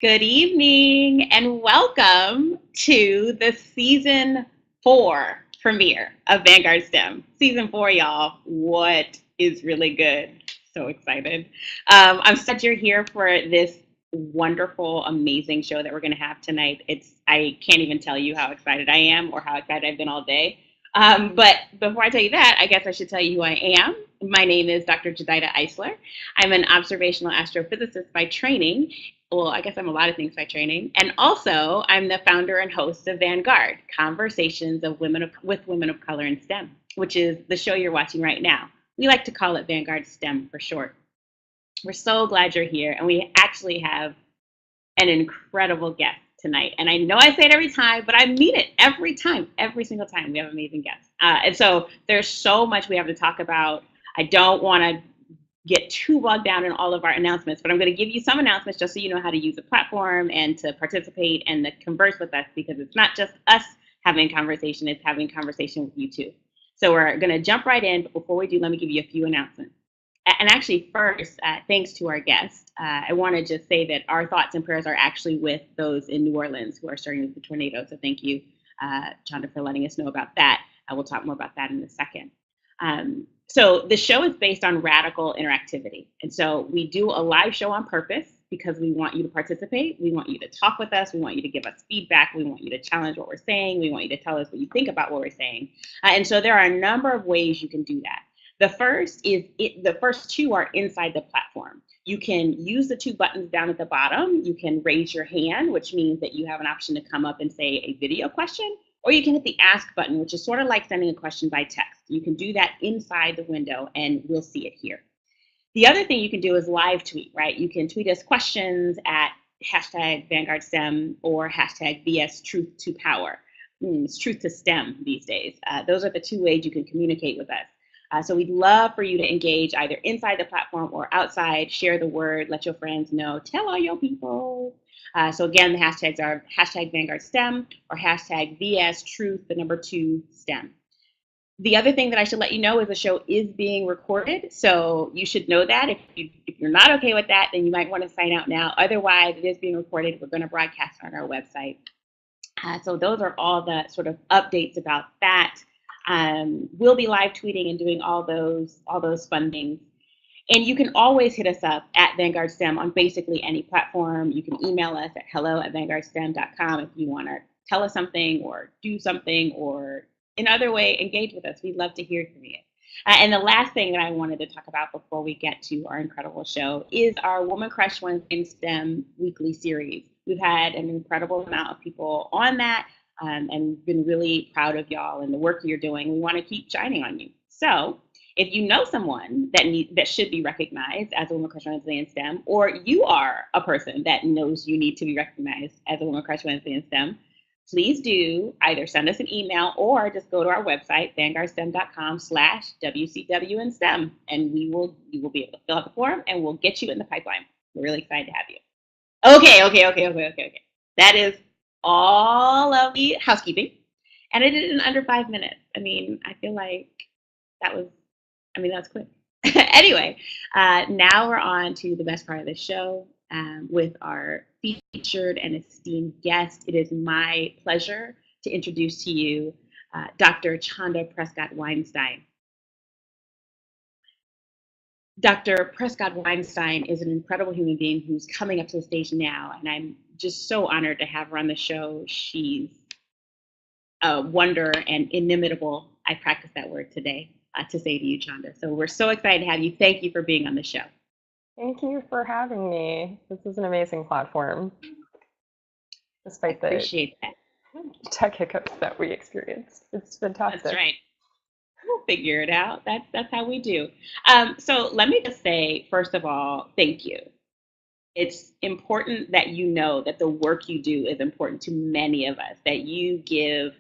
Good evening and welcome to the season 4 premiere of Vanguard STEM. Season 4, y'all. What is really good? So excited. I'm so glad you're here for this wonderful, amazing show that we're going to have tonight. I can't even tell you how excited I am or how excited I've been all day. But before I tell you that, I guess I should tell you who I am. My name is Dr. Jedidah Eisler. I'm an observational astrophysicist by training. Well, I guess I'm a lot of things by training. And also, I'm the founder and host of Vanguard, Conversations with Women of Color in STEM, which is the show you're watching right now. We like to call it Vanguard STEM for short. We're so glad you're here, and we actually have an incredible guest tonight. And I know I say it every time, but I mean it every time, every single time we have amazing guests. And so there's so much we have to talk about. I don't want to get too bogged down in all of our announcements, but I'm going to give you some announcements just so you know how to use the platform and to participate and to converse with us, because it's not just us having conversation, it's having conversation with you too. So we're going to jump right in, but before we do, let me give you a few announcements. And actually, first, thanks to our guest, I want to just say that our thoughts and prayers are actually with those in New Orleans who are starting with the tornado. So thank you, Chanda, for letting us know about that. I will talk more about that in a second. So the show is based on radical interactivity. And so we do a live show on purpose because we want you to participate. We want you to talk with us. We want you to give us feedback. We want you to challenge what we're saying. We want you to tell us what you think about what we're saying. And so there are a number of ways you can do that. The first two are inside the platform. You can use the two buttons down at the bottom. You can raise your hand, which means that you have an option to come up and say a video question, or you can hit the ask button, which is sort of like sending a question by text. You can do that inside the window and we'll see it here. The other thing you can do is live tweet, right? You can tweet us questions at hashtag Vanguard STEM or hashtag VS Truth to Power. It's truth to STEM these days. Those are the two ways you can communicate with us. So we'd love for you to engage either inside the platform or outside, share the word, let your friends know, tell all your people. So again, the hashtags are hashtag Vanguard STEM or hashtag VS Truth, the number 2 STEM. The other thing that I should let you know is the show is being recorded. So you should know that. If you're not okay with that, then you might want to sign out now. Otherwise, it is being recorded. We're going to broadcast on our website. So those are all the sort of updates about that. We'll be live tweeting and doing all those fun things. And you can always hit us up at Vanguard STEM on basically any platform. You can email us at hello@vanguardstem.com if you want to tell us something or do something or in other way engage with us. We'd love to hear from you. And the last thing that I wanted to talk about before we get to our incredible show is our Woman Crush Wednesday in STEM weekly series. We've had an incredible amount of people on that. And been really proud of y'all and the work you're doing. We want to keep shining on you. So if you know someone that should be recognized as a Woman Crush Wednesday in STEM, or you are a person that knows you need to be recognized as a Woman Crush Wednesday in STEM, please do either send us an email or just go to our website, vanguardstem.com/WCW in STEM, and you will be able to fill out the form and we'll get you in the pipeline. We're really excited to have you. Okay. That is all of the housekeeping. And I did it in under 5 minutes. I mean, I feel like that was quick. Anyway, now we're on to the best part of the show with our featured and esteemed guest. It is my pleasure to introduce to you Dr. Chanda Prescott-Weinstein. Dr. Prescott-Weinstein is an incredible human being who's coming up to the stage now, and I'm just so honored to have her on the show. She's a wonder and inimitable. I practiced that word today to say to you, Chanda. So we're so excited to have you. Thank you for being on the show. Thank you for having me. This is an amazing platform, despite the appreciate that. tech hiccups that we experienced. It's fantastic. That's right. We'll figure it out. That's how we do. So let me just say, first of all, thank you. It's important that you know that the work you do is important to many of us, that you give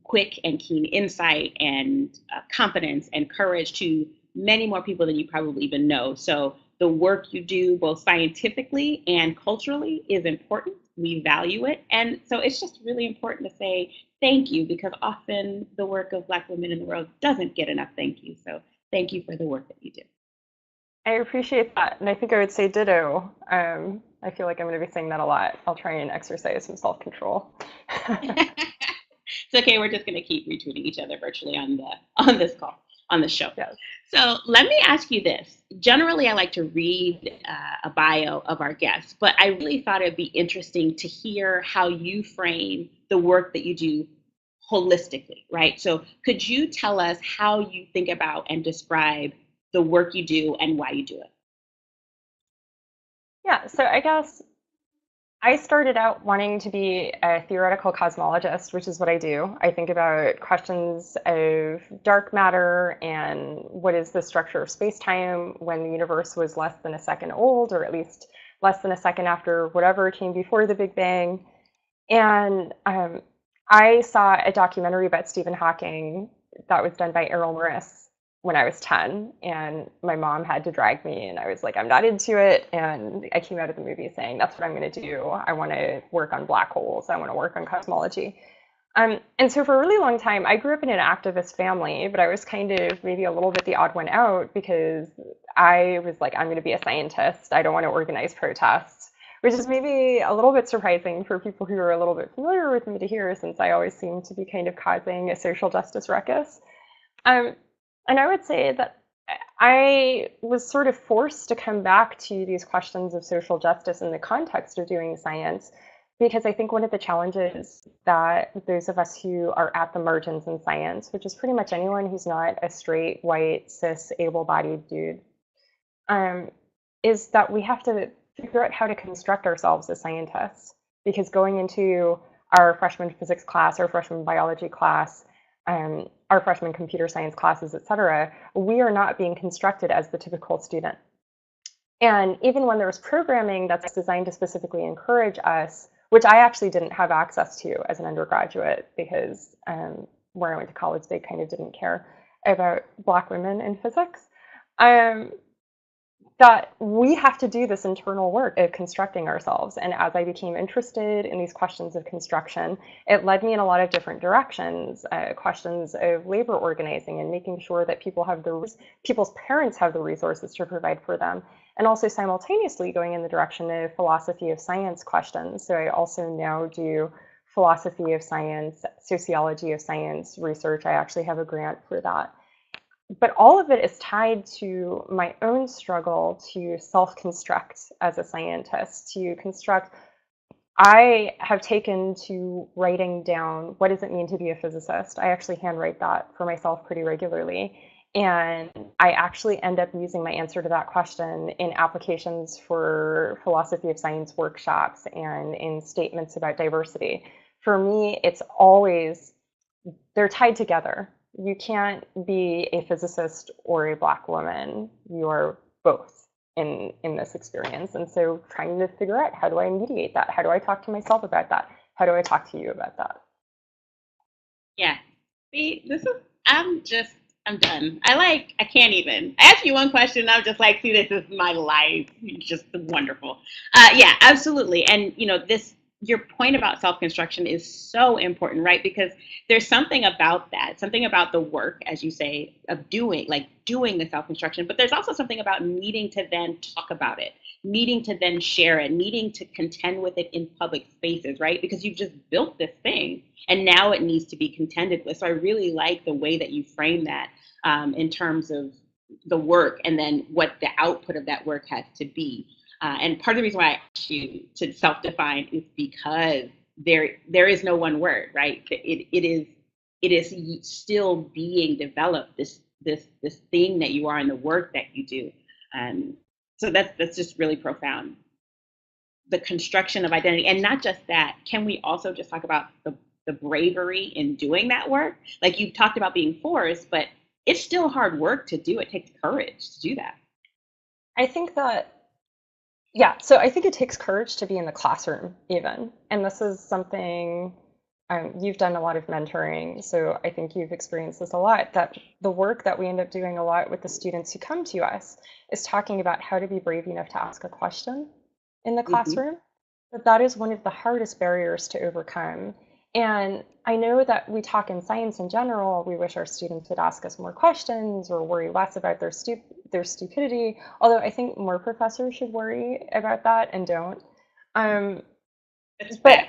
quick and keen insight and confidence and courage to many more people than you probably even know. So the work you do both scientifically and culturally is important. We value it. And so it's just really important to say thank you, because often the work of Black women in the world doesn't get enough thank you. So thank you for the work that you do. I appreciate that, and I think I would say ditto. I feel like I'm going to be saying that a lot. I'll try and exercise some self-control. It's okay. We're just going to keep retweeting each other virtually on this call on the show. Yes. So let me ask you this. Generally, I like to read a bio of our guests, but I really thought it'd be interesting to hear how you frame the work that you do holistically, right? So could you tell us how you think about and describe the work you do and why you do it? Yeah, so I guess I started out wanting to be a theoretical cosmologist, which is what I do. I think about questions of dark matter and what is the structure of space-time when the universe was less than a second old, or at least less than a second after whatever came before the Big Bang. And I saw a documentary about Stephen Hawking that was done by Errol Morris when I was 10, and my mom had to drag me, and I was like, I'm not into it. And I came out of the movie saying, that's what I'm going to do. I want to work on black holes. I want to work on cosmology. And so for a really long time, I grew up in an activist family, but I was kind of maybe a little bit the odd one out because I was like, I'm going to be a scientist. I don't want to organize protests, which is maybe a little bit surprising for people who are a little bit familiar with me to hear, since I always seem to be kind of causing a social justice ruckus. Um, and I would say that I was sort of forced to come back to these questions of social justice in the context of doing science, because I think one of the challenges that those of us who are at the margins in science, which is pretty much anyone who's not a straight, white, cis, able-bodied dude, is that we have to figure out how to construct ourselves as scientists. Because going into our freshman physics class, our freshman biology class, our freshman computer science classes, et cetera, we are not being constructed as the typical student. And even when there's programming that's designed to specifically encourage us, which I actually didn't have access to as an undergraduate, because where I went to college, they kind of didn't care about Black women in physics. That we have to do this internal work of constructing ourselves. And as I became interested in these questions of construction, it led me in a lot of different directions, questions of labor organizing and making sure that people's parents have the resources to provide for them, and also simultaneously going in the direction of philosophy of science questions. So I also now do philosophy of science, sociology of science research. I actually have a grant for that. But all of it is tied to my own struggle to self-construct as a scientist, to construct. I have taken to writing down, what does it mean to be a physicist? I actually handwrite that for myself pretty regularly. And I actually end up using my answer to that question in applications for philosophy of science workshops and in statements about diversity. For me, it's always, they're tied together. You can't be a physicist or a Black woman. You're both in this experience. And so trying to figure out, how do I mediate that? How do I talk to myself about that? How do I talk to you about that? Yeah. See, I'm done. I can't even. I ask you one question, and I'm just like, see, this is my life. It's just wonderful. Yeah, absolutely. And, your point about self-construction is so important, right? Because there's something about that, something about the work, as you say, of doing the self-construction, but there's also something about needing to then talk about it, needing to then share it, needing to contend with it in public spaces, right? Because you've just built this thing and now it needs to be contended with. So I really like the way that you frame that in terms of the work and then what the output of that work has to be. And part of the reason why I asked you to self-define is because there is no one word, right? It is still being developed. This thing that you are and the work that you do. So that's just really profound. The construction of identity, and not just that. Can we also just talk about the bravery in doing that work? Like you talked about being forced, but it's still hard work to do. It takes courage to do that. I think that, yeah, so I think it takes courage to be in the classroom even. And this is something, you've done a lot of mentoring, so I think you've experienced this a lot, that the work that we end up doing a lot with the students who come to us is talking about how to be brave enough to ask a question in the Mm-hmm. classroom. But that is one of the hardest barriers to overcome. And I know that we talk in science in general, we wish our students would ask us more questions or worry less about their stupidity. Although I think more professors should worry about that and don't. Um, That's but fair.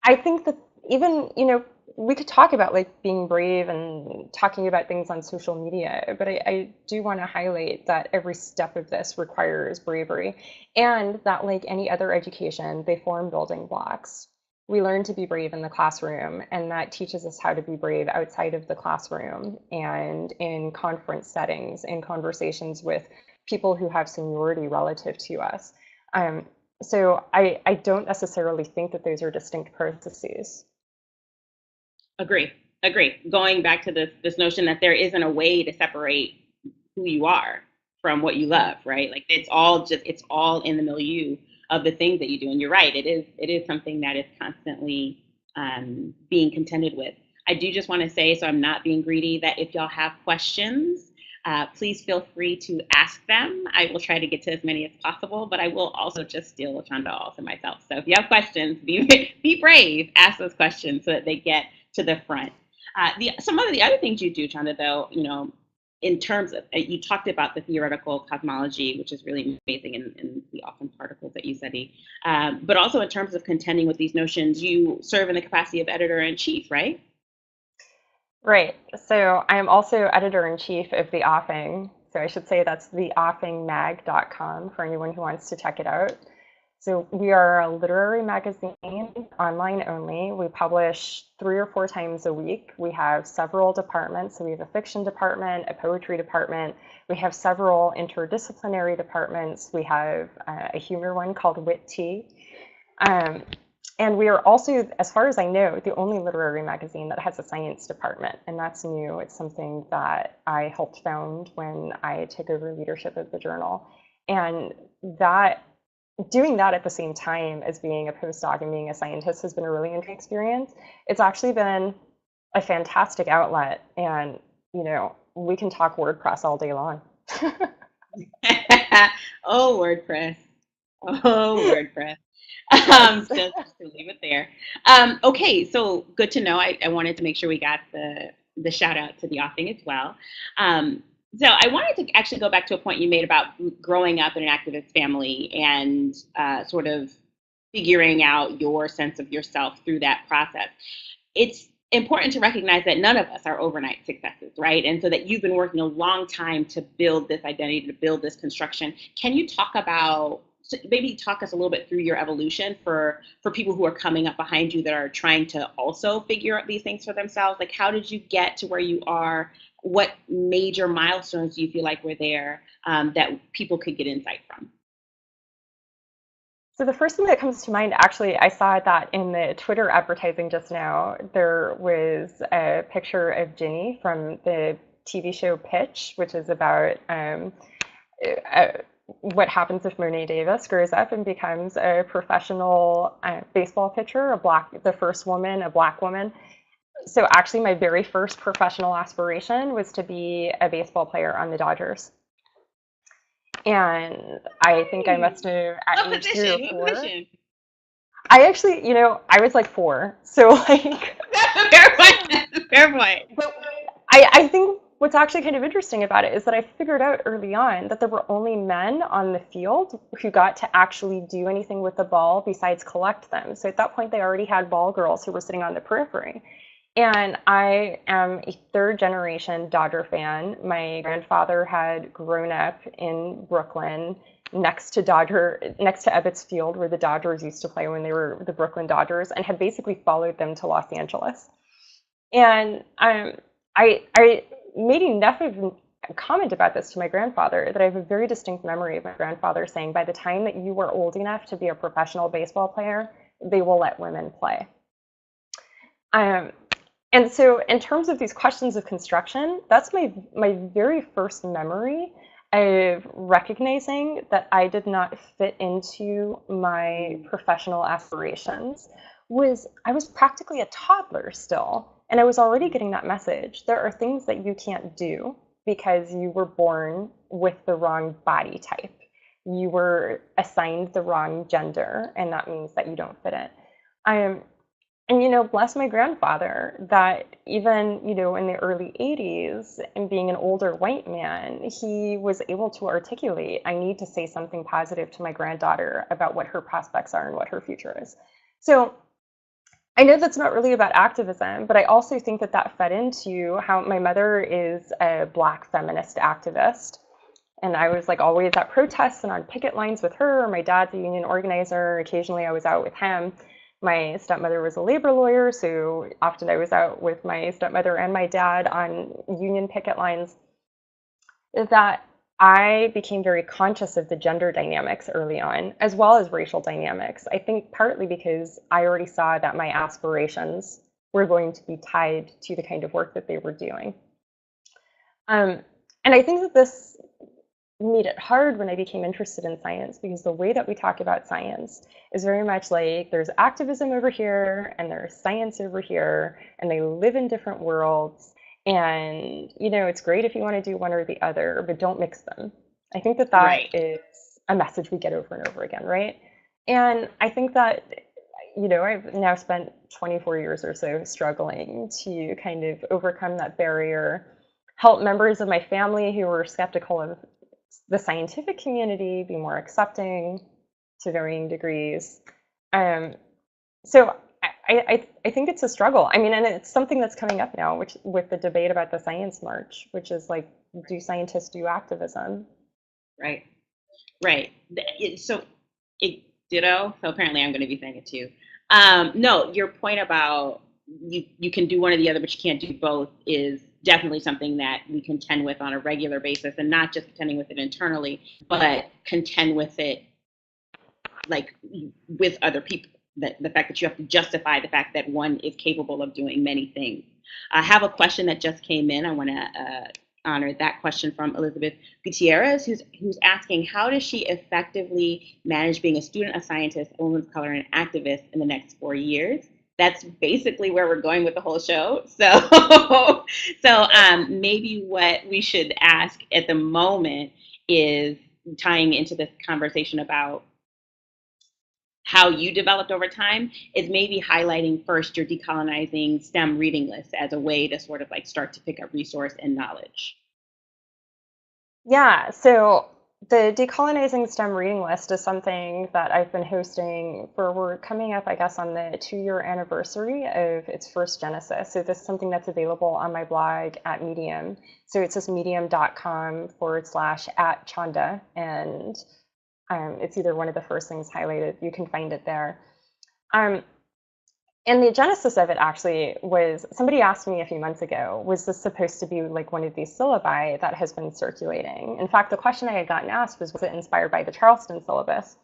I think that even, we could talk about like being brave and talking about things on social media, but I do want to highlight that every step of this requires bravery, and that, like any other education, they form building blocks. We learn to be brave in the classroom, and that teaches us how to be brave outside of the classroom and in conference settings, in conversations with people who have seniority relative to us. Um, so I don't necessarily think that those are distinct processes. Agree. Agree. Going back to this notion that there isn't a way to separate who you are from what you love, right? Like it's all in the milieu of the things that you do. And you're right, it is something that is constantly being contended with. I do just want to say, so I'm not being greedy, that if y'all have questions, please feel free to ask them. I will try to get to as many as possible, but I will also just steal LaShonda also myself. So if you have questions, be brave, ask those questions so that they get to the front. Some of the other things you do, Chanda, though, in terms of, you talked about the theoretical cosmology, which is really amazing in the awesome particles that you study, but also in terms of contending with these notions, you serve in the capacity of editor in chief, right? Right. So I am also editor in chief of The Offing. So I should say that's theoffingmag.com for anyone who wants to check it out. So we are a literary magazine, online only. We publish 3 or 4 times a week. We have several departments. So we have a fiction department, a poetry department. We have several interdisciplinary departments. We have a humor one called Wit Tea. Um, and we are also, as far as I know, the only literary magazine that has a science department, and that's new. It's something that I helped found when I took over leadership of the journal. And that doing that at the same time as being a postdoc and being a scientist has been a really interesting experience. It's actually been a fantastic outlet, and we can talk WordPress all day long. Oh, WordPress. Oh, WordPress. Yes. Just to leave it there. Okay, so good to know. I wanted to make sure we got the shout out to the offing as well. So I wanted to actually go back to a point you made about growing up in an activist family and sort of figuring out your sense of yourself through that process. It's important to recognize that none of us are overnight successes, right? And so that you've been working a long time to build this identity, to build this construction. Can you talk about, maybe talk us a little bit through your evolution for people who are coming up behind you that are trying to also figure out these things for themselves? Like, how did you get to where you are? What major milestones do you feel like were there that people could get insight from? So the first thing that comes to mind, actually, I saw that in the Twitter advertising just now. There was a picture of Ginny from the TV show Pitch, which is about uh, what happens if Monet Davis grows up and becomes a professional baseball pitcher, the first woman, a black woman. So actually, my very first professional aspiration was to be a baseball player on the Dodgers. And I think I must have, at What age three or position? What four, position? I actually, I was like 4. So like, That's a fair point. Fair point. but I think what's actually kind of interesting about it is that I figured out early on that there were only men on the field who got to actually do anything with the ball besides collect them. So at that point, they already had ball girls who were sitting on the periphery. And I am a third generation Dodger fan. My grandfather had grown up in Brooklyn next to Ebbets Field, where the Dodgers used to play when they were the Brooklyn Dodgers, and had basically followed them to Los Angeles. And I made enough of a comment about this to my grandfather that I have a very distinct memory of my grandfather saying, by the time that you are old enough to be a professional baseball player, they will let women play. Um, and so in terms of these questions of construction, that's my very first memory of recognizing that I did not fit into my professional aspirations. I was practically a toddler still, and I was already getting that message. There are things that you can't do because you were born with the wrong body type. You were assigned the wrong gender, and that means that you don't fit in. And, bless my grandfather, that even, in the early 80s, and being an older white man, he was able to articulate, I need to say something positive to my granddaughter about what her prospects are and what her future is. So I know that's not really about activism, but I also think that that fed into how my mother is a Black feminist activist. And I was like always at protests and on picket lines with her. My dad's a union organizer. Occasionally I was out with him. My stepmother was a labor lawyer, so often I was out with my stepmother and my dad on union picket lines. Is that I became very conscious of the gender dynamics early on, as well as racial dynamics. I think partly because I already saw that my aspirations were going to be tied to the kind of work that they were doing. And I think that this made it hard when I became interested in science, because the way that we talk about science is very much like there's activism over here and there's science over here, and they live in different worlds. And, it's great if you want to do one or the other, but don't mix them. I think that Right. is a message we get over and over again, right? And I think that, I've now spent 24 years or so struggling to kind of overcome that barrier, help members of my family who were skeptical of the scientific community be more accepting to varying degrees. So I think it's a struggle. I mean, and it's something that's coming up now, which with the debate about the Science March, which is like, do scientists do activism? Right. Right. So it ditto. So apparently I'm going to be saying it too. No, your point about you can do one or the other, but you can't do both is definitely something that we contend with on a regular basis, and not just contending with it internally, but contend with it like with other people. That the fact that you have to justify the fact that one is capable of doing many things. I have a question that just came in. I want to honor that question from Elizabeth Gutierrez, who's asking, how does she effectively manage being a student, a scientist, a woman of color, and an activist in the next 4 years? That's basically where we're going with the whole show. So maybe what we should ask at the moment is tying into this conversation about how you developed over time is maybe highlighting first your decolonizing STEM reading list as a way to sort of like start to pick up resource and knowledge. Yeah, so the Decolonizing STEM reading list is something that I've been hosting for, we're coming up, I guess, on the 2-year anniversary of its first genesis. So this is something that's available on my blog at Medium. So it's just medium.com/@Chanda, and it's either one of the first things highlighted. You can find it there. Um, and the genesis of it actually was, somebody asked me a few months ago, was this supposed to be like one of these syllabi that has been circulating? In fact, the question I had gotten asked was it inspired by the Charleston syllabus?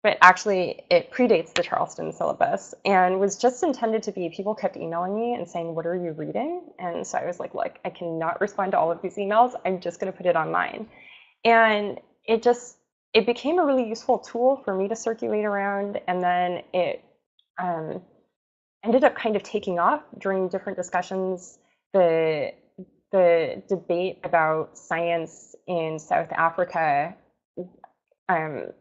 But actually, it predates the Charleston syllabus and was just intended to be, people kept emailing me and saying, what are you reading? And so I was like, look, I cannot respond to all of these emails. I'm just going to put it online. And it became a really useful tool for me to circulate around. And then it ended up kind of taking off during different discussions. The debate about science in South Africa, the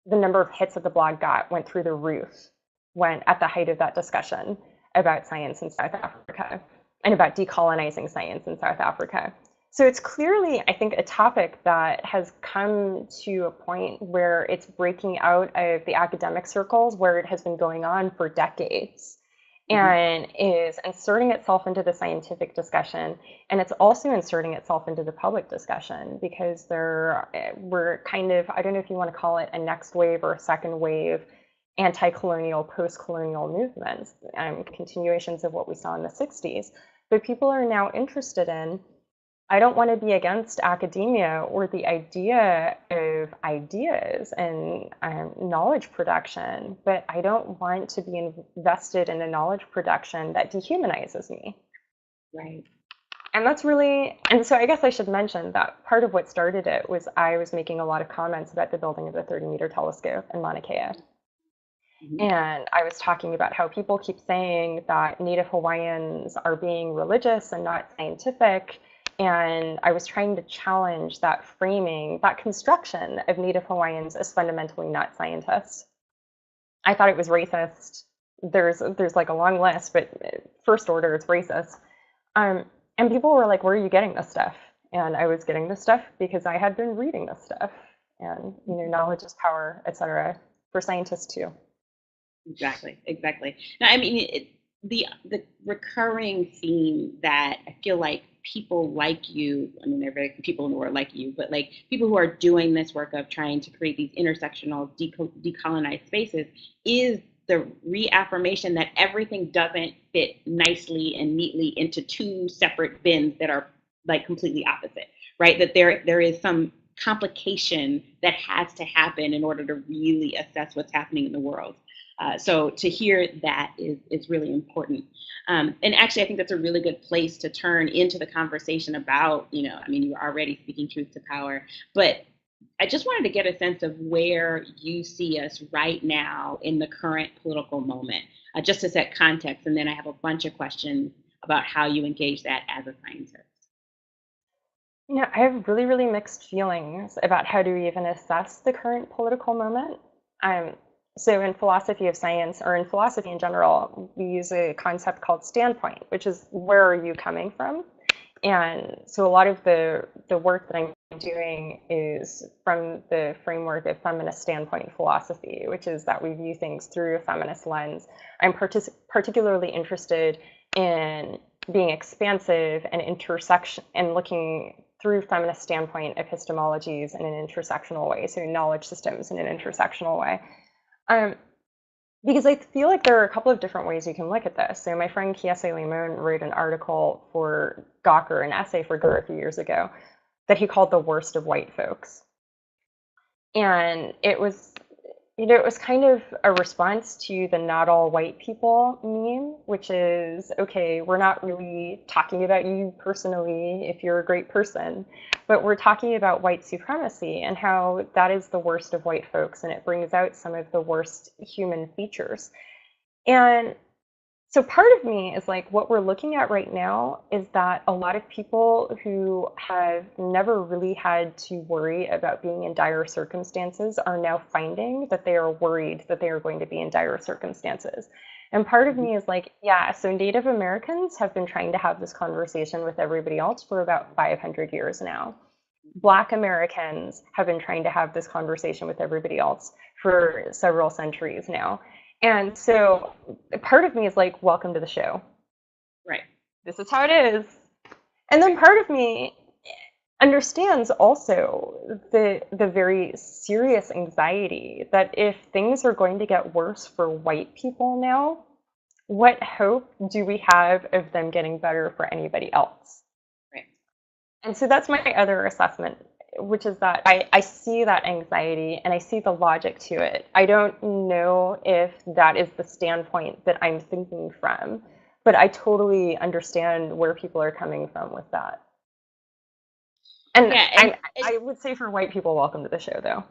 number of hits that the blog got went through the roof when at the height of that discussion about science in South Africa and about decolonizing science in South Africa. So it's clearly, I think, a topic that has come to a point where it's breaking out of the academic circles where it has been going on for decades, and is inserting itself into the scientific discussion. And it's also inserting itself into the public discussion, because we're kind of, I don't know if you want to call it a next wave or a second wave, anti-colonial, post-colonial movements, continuations of what we saw in the 60s. But people are now interested in, I don't want to be against academia or the idea of ideas and knowledge production, but I don't want to be invested in a knowledge production that dehumanizes me. Right. And that's really, and so I guess I should mention that part of what started it was I was making a lot of comments about the building of the 30-meter telescope in Mauna Kea. And I was talking about how people keep saying that Native Hawaiians are being religious and not scientific. And I was trying to challenge that framing, that construction of Native Hawaiians as fundamentally not scientists. I thought it was racist. there's like a long list, but first order, it's racist. Um, and people were like, "Where are you getting this stuff?" And I was getting this stuff because I had been reading this stuff, and knowledge is power, etc. For scientists too. Exactly, exactly. Now, I mean, the recurring theme that I feel like people like you, I mean, there are very few people in the world like you, but like people who are doing this work of trying to create these intersectional decolonized spaces is the reaffirmation that everything doesn't fit nicely and neatly into two separate bins that are like completely opposite, right? That there is some complication that has to happen in order to really assess what's happening in the world. So to hear that is really important. And actually, I think that's a really good place to turn into the conversation about, I mean, you're already speaking truth to power, but I just wanted to get a sense of where you see us right now in the current political moment, just to set context. And then I have a bunch of questions about how you engage that as a scientist. I have really, really mixed feelings about how to even assess the current political moment. Um, so in philosophy of science, or in philosophy in general, we use a concept called standpoint, which is where are you coming from? And so a lot of the work that I'm doing is from the framework of feminist standpoint philosophy, which is that we view things through a feminist lens. I'm particularly interested in being expansive and intersection and looking through feminist standpoint epistemologies in an intersectional way, so knowledge systems in an intersectional way. Because I feel like there are a couple of different ways you can look at this. So my friend Kiese Limon wrote an article for Gawker, an essay for Gawker a few years ago, that he called the worst of white folks. And it was kind of a response to the not all white people meme, which is, okay, we're not really talking about you personally if you're a great person, but we're talking about white supremacy and how that is the worst of white folks, and it brings out some of the worst human features. And so part of me is like, what we're looking at right now is that a lot of people who have never really had to worry about being in dire circumstances are now finding that they are worried that they are going to be in dire circumstances. And part of me is like, yeah, so Native Americans have been trying to have this conversation with everybody else for about 500 years now. Black Americans have been trying to have this conversation with everybody else for several centuries now. And so part of me is like, welcome to the show. Right. This is how it is. And then part of me understands also the very serious anxiety that if things are going to get worse for white people now, what hope do we have of them getting better for anybody else? Right. And so that's my other assessment, which is that I see that anxiety and I see the logic to it. I don't know if that is the standpoint that I'm thinking from, but I totally understand where people are coming from with that. And, yeah, I would say for white people, welcome to the show, though.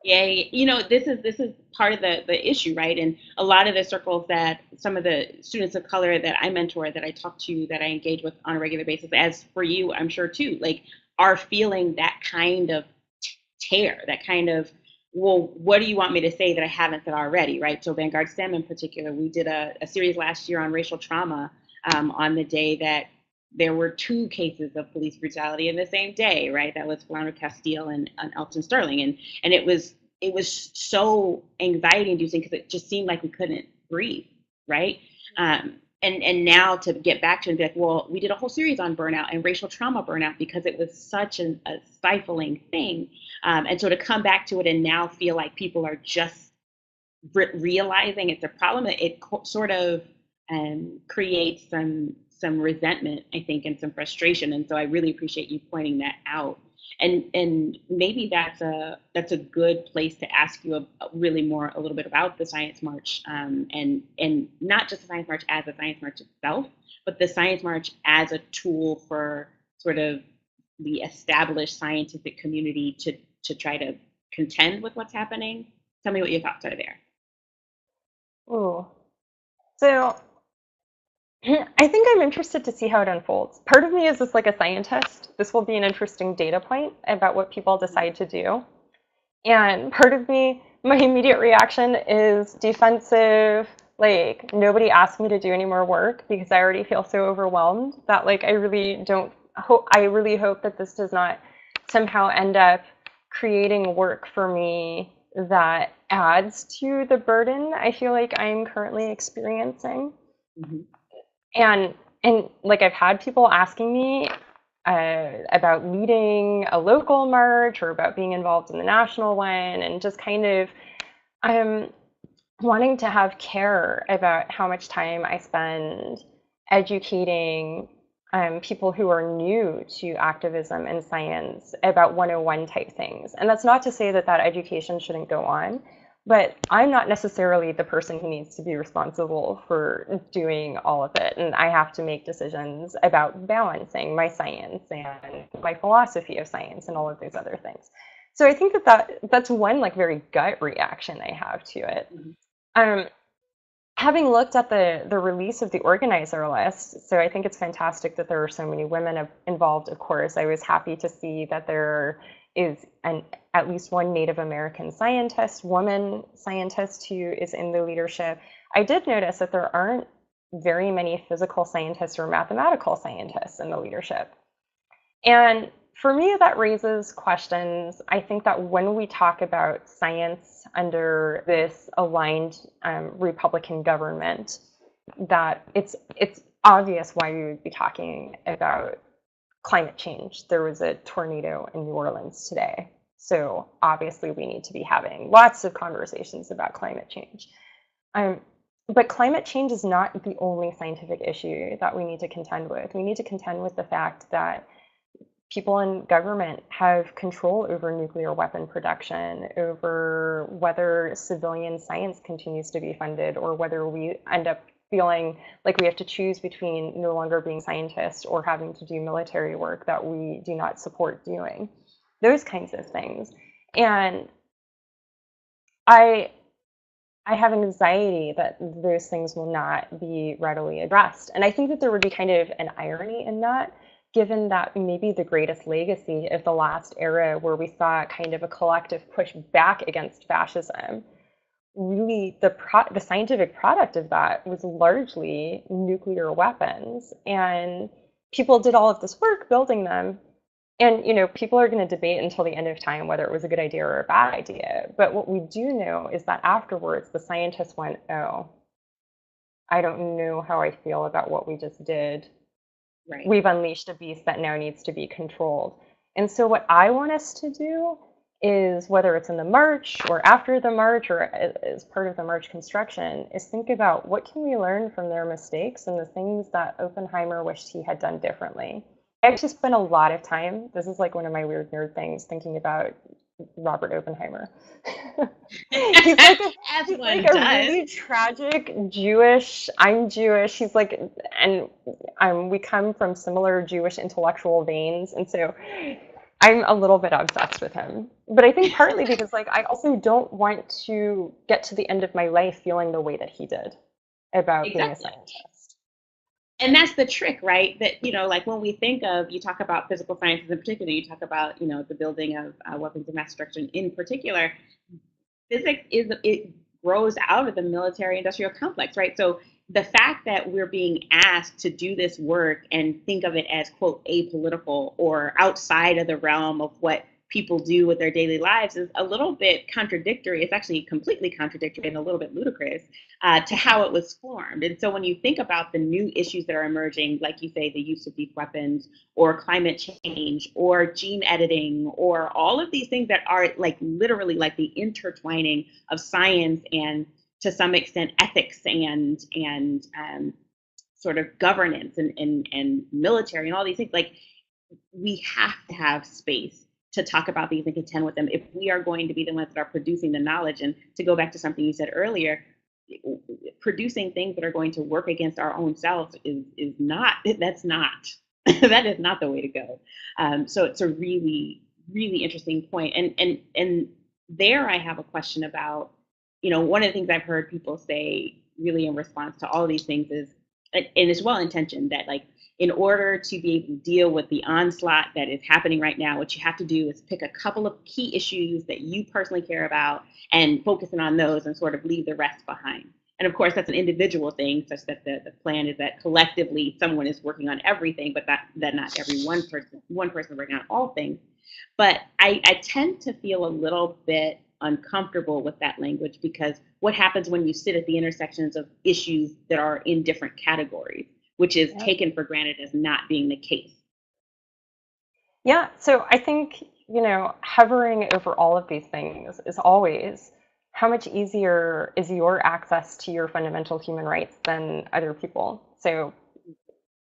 Yeah, this is part of the issue, right? And a lot of the circles that some of the students of color that I mentor, that I talk to, that I engage with on a regular basis, as for you, I'm sure too, like are feeling that kind of tear, that kind of, well, what do you want me to say that I haven't said already, right? So Vanguard STEM in particular, we did a series last year on racial trauma on the day that there were two cases of police brutality in the same day, right? That was Philando Castile and Elton Sterling, and it was so anxiety inducing because it just seemed like we couldn't breathe, right? And now to get back to it and be like, well, we did a whole series on burnout and racial trauma burnout because it was such a stifling thing, and so to come back to it and now feel like people are just realizing it's a problem, it sort of creates some resentment, I think, and some frustration. And so I really appreciate you pointing that out. And maybe that's a good place to ask you a little bit about the Science March, and not just the Science March as a Science March itself, but the Science March as a tool for sort of the established scientific community to try to contend with what's happening. Tell me what your thoughts are there. Ooh. So I think I'm interested to see how it unfolds. Part of me is just like a scientist. This will be an interesting data point about what people decide to do. And part of me my immediate reaction is defensive. Like, nobody asked me to do any more work because I already feel so overwhelmed that, like, I really hope that this does not somehow end up creating work for me that adds to the burden I feel like I'm currently experiencing. Mhm. And like, I've had people asking me about leading a local march or about being involved in the national one, and just kind of wanting to have care about how much time I spend educating people who are new to activism and science about 101 type things. And that's not to say that that education shouldn't go on, but I'm not necessarily the person who needs to be responsible for doing all of it. And I have to make decisions about balancing my science and my philosophy of science and all of these other things. So I think that's one, like, very gut reaction I have to it. Mhm. Um, Having looked at the release of the organizer list, so I think it's fantastic that there are so many women involved. Of course, I was happy to see that there is at least one Native American scientist, woman scientist, who is in the leadership. I did notice that there aren't very many physical scientists or mathematical scientists in the leadership. And for me, that raises questions. I think that when we talk about science under this aligned Republican government, that it's obvious why we would be talking about climate change. There was a tornado in New Orleans today. So obviously we need to be having lots of conversations about climate change. Um, but climate change is not the only scientific issue that we need to contend with. We need to contend with the fact that people in government have control over nuclear weapon production, over whether civilian science continues to be funded, or whether we end up feeling like we have to choose between no longer being scientists or having to do military work that we do not support doing. Those kinds of things. And I I have anxiety that those things will not be readily addressed. And I think that there would be kind of an irony in that, given that maybe the greatest legacy of the last era, where we saw kind of a collective push back against fascism, really the scientific product of that was largely nuclear weapons. And people did all of this work building them, and, people are going to debate until the end of time whether it was a good idea or a bad idea. But what we do know is that afterwards, the scientists went, oh, I don't know how I feel about what we just did. Right. We've unleashed a beast that now needs to be controlled. And so what I want us to do is, whether it's in the march or after the march or as part of the march construction, is think about what can we learn from their mistakes and the things that Oppenheimer wished he had done differently. I actually spent a lot of time, this is like one of my weird nerd things, thinking about Robert Oppenheimer. he's like a, As he's like one a does. really tragic Jewish. I'm Jewish. He's like, and we come from similar Jewish intellectual veins, and so I'm a little bit obsessed with him. But I think partly because, like, I also don't want to get to the end of my life feeling the way that he did about being a Exactly. scientist. And that's the trick, right? That, like when we think of, you talk about physical sciences in particular, you talk about, the building of weapons of mass destruction in particular, physics it grows out of the military industrial complex, right? So the fact that we're being asked to do this work and think of it as, quote, apolitical or outside of the realm of what people do with their daily lives is a little bit contradictory. It's actually completely contradictory and a little bit ludicrous to how it was formed. And so when you think about the new issues that are emerging, like you say, the use of these weapons or climate change or gene editing or all of these things that are like literally like the intertwining of science and, to some extent, ethics and sort of governance and military and all these things, like we have to have space to talk about these and contend with them if we are going to be the ones that are producing the knowledge. And to go back to something you said earlier, producing things that are going to work against our own selves is not, that's not that is not the way to go. So it's a really, really interesting point. And there I have a question about, one of the things I've heard people say really in response to all of these things is, and it's well intentioned, that like in order to be able to deal with the onslaught that is happening right now, what you have to do is pick a couple of key issues that you personally care about and focusing on those and sort of leave the rest behind. And of course, that's an individual thing, such that the plan is that collectively someone is working on everything, but that not every one person working on all things. But I tend to feel a little bit uncomfortable with that language, because what happens when you sit at the intersections of issues that are in different categories, which is Yeah. taken for granted as not being the case. Yeah, so I think, hovering over all of these things is always how much easier is your access to your fundamental human rights than other people. So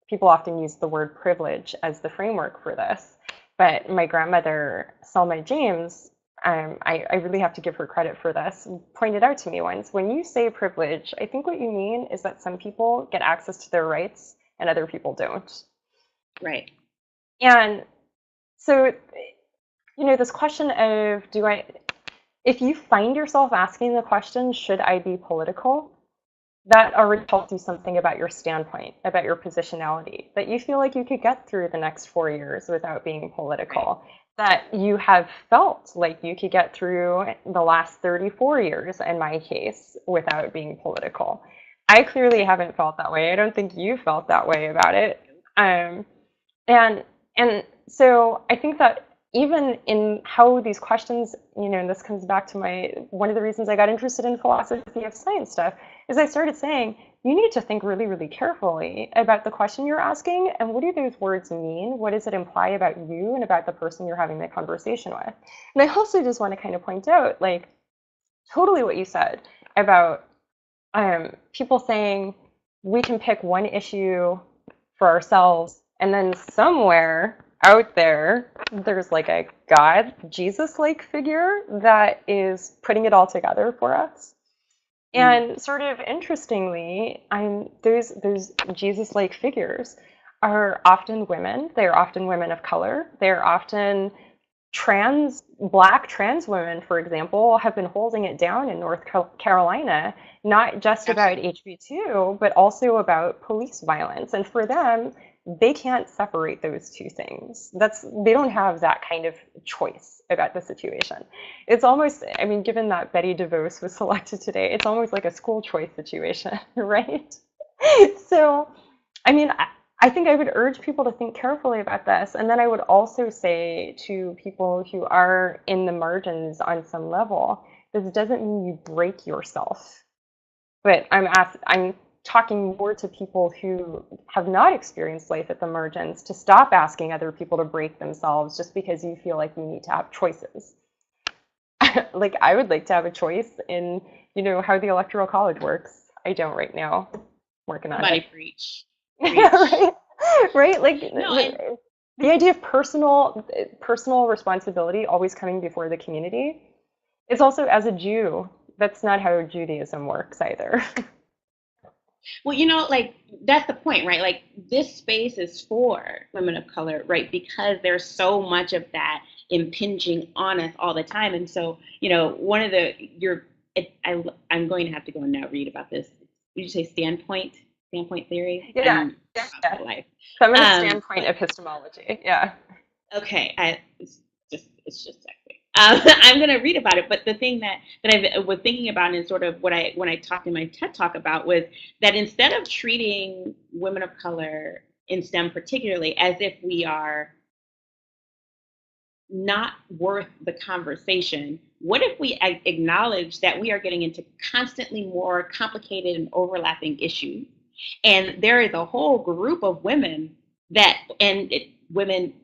people often use the word privilege as the framework for this. But my grandmother, Selma James, I really have to give her credit for this, pointed out to me once, when you say privilege, I think what you mean is that some people get access to their rights and other people don't. Right. And so, this question of if you find yourself asking the question, should I be political? That already tells you something about your standpoint, about your positionality, that you feel like you could get through the next 4 years without being Right. political, that you have felt like you could get through the last 34 years, in my case, without being political. I clearly Right. haven't felt that way. I don't think you felt that way about it. Um, and and so I think that even in how these questions, and this comes back to my one of the reasons I got interested in philosophy of science stuff, is I started saying you need to think really, really carefully about the question you're asking and what do those words mean? What does it imply about you and about the person you're having the conversation with? And I also just want to kind of point out, like, totally what you said about people saying we can pick one issue for ourselves, and then somewhere out there, there's like a God, Jesus-like figure that is putting it all together for us. Mm. And sort of interestingly, those Jesus-like figures are often women. They're often women of color. They're often Black trans women, for example, have been holding it down in North Carolina, not just about Absolutely. HB2, but also about police violence. And for them, they can't separate those two things. They don't have that kind of choice about the situation. It's almost, I mean, given that Betty DeVos was selected today, it's almost like a school choice situation, right? So, I mean, I think I would urge people to think carefully about this. And then I would also say to people who are in the margins on some level, this doesn't mean you break yourself. But I'm talking more to people who have not experienced life at the margins to stop asking other people to break themselves just because you feel like you need to have choices. Like, I would like to have a choice in, how the Electoral College works. I don't right now. Working on it. Somebody preach. Yeah, Preach. right. Right? Like No, and the idea of personal responsibility always coming before the community. It's also, as a Jew, that's not how Judaism works either. well, like that's the point, right? Like this space is for women of color, right? Because there's so much of that impinging on us all the time. And so, one of the your I'm going to have to go and now read about this. Did you say standpoint theory? Yeah, I'm yeah, about yeah. that life. Feminist standpoint But epistemology. Yeah. okay, it's just sexy. I'm going to read about it, but the thing that I was thinking about, and sort of what I when I talked in my TED talk about, was that instead of treating women of color in STEM particularly as if we are not worth the conversation, what if we acknowledge that we are getting into constantly more complicated and overlapping issues, and there is a whole group of women women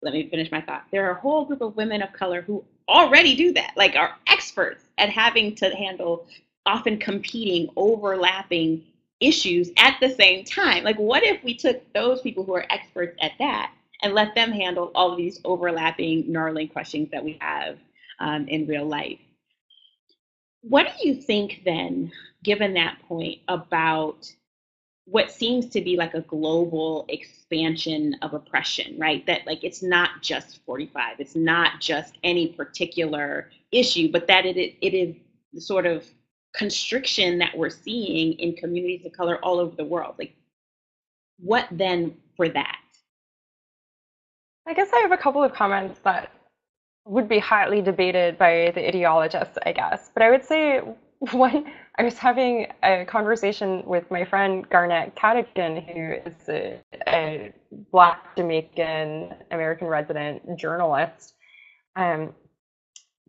let me finish my thought. There are a whole group of women of color who already do that, like are experts at having to handle often competing, overlapping issues at the same time. Like, what if we took those people who are experts at that and let them handle all of these overlapping, gnarly questions that we have in real life? What do you think then, given that point, about what seems to be like a global expansion of oppression, right? That like it's not just 45, it's not just any particular issue, but that it is sort of constriction that we're seeing in communities of color all over the world. Like, what then for that? I guess I have a couple of comments that would be hotly debated by the ideologists, I guess. But I would say when I was having a conversation with my friend Garnett Cadigan, who is a Black Jamaican American resident journalist, um,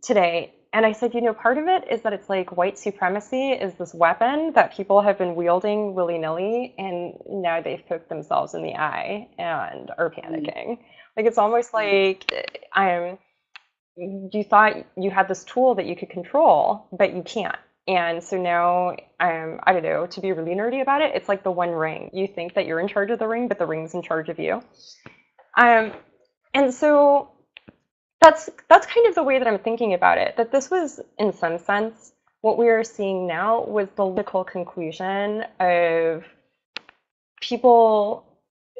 today. And I said, part of it is that it's like white supremacy is this weapon that people have been wielding willy-nilly, and now they've poked themselves in the eye and are panicking. Like it's almost like you thought you had this tool that you could control, but you can't. And so now, I don't know, to be really nerdy about it, it's like the One Ring. You think that you're in charge of the ring, but the ring's in charge of you. And so that's kind of the way that I'm thinking about it, that this was, in some sense, what we are seeing now was the logical conclusion of people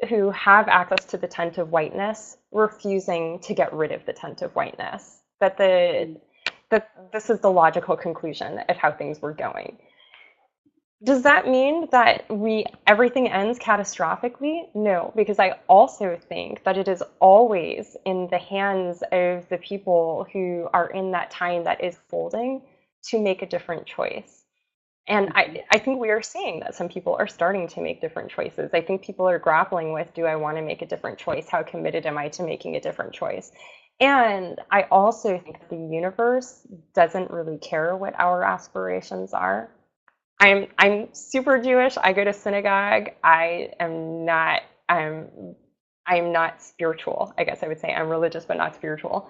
who have access to the tent of whiteness refusing to get rid of the tent of whiteness. That this is the logical conclusion of how things were going. Does that mean that everything ends catastrophically? No, because I also think that it is always in the hands of the people who are in that time that is folding to make a different choice. And I think we are seeing that some people are starting to make different choices. I think people are grappling with, do I want to make a different choice? How committed am I to making a different choice? And I also think the universe doesn't really care what our aspirations are. I'm super Jewish. I go to synagogue. I'm not spiritual. I guess I would say I'm religious but not spiritual.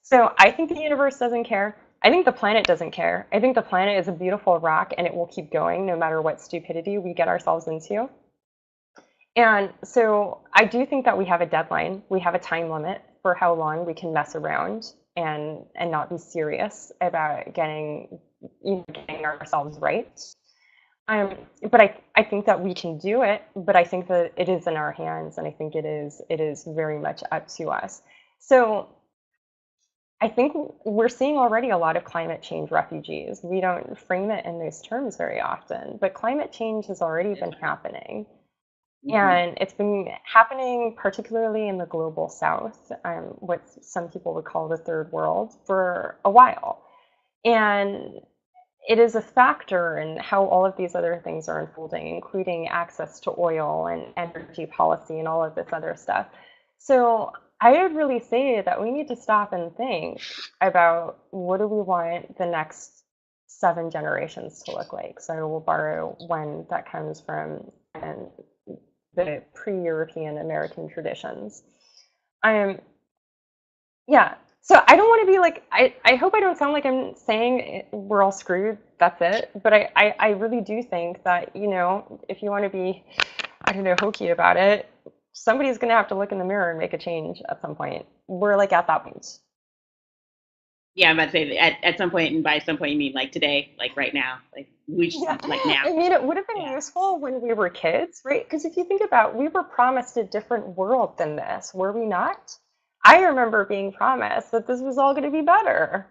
So I think the universe doesn't care. I think the planet doesn't care. I think the planet is a beautiful rock and it will keep going no matter what stupidity we get ourselves into. And so I do think that we have a deadline. We have a time limit for how long we can mess around and not be serious about getting ourselves right. But I think that we can do it, but I think that it is in our hands, and I think it is very much up to us. So I think we're seeing already a lot of climate change refugees. We don't frame it in those terms very often, but climate change has already been happening. And it's been happening particularly in the global south, what some people would call the third world, for a while. And it is a factor in how all of these other things are unfolding, including access to oil and energy policy and all of this other stuff. So I would really say that we need to stop and think about, what do we want the next 7 generations to look like? So we'll borrow one that comes from the pre-European American traditions. Yeah. So I don't want to be like, I hope I don't sound like I'm saying we're all screwed, that's it. But I really do think that, if you want to be, I don't know, hokey about it, somebody's going to have to look in the mirror and make a change at some point. We're like at that point. Yeah, I'm about to say at some point, and by some point you mean like today, like right now, like like now. I mean, it would have been useful when we were kids, right? Because if you think about, we were promised a different world than this, were we not? I remember being promised that this was all going to be better.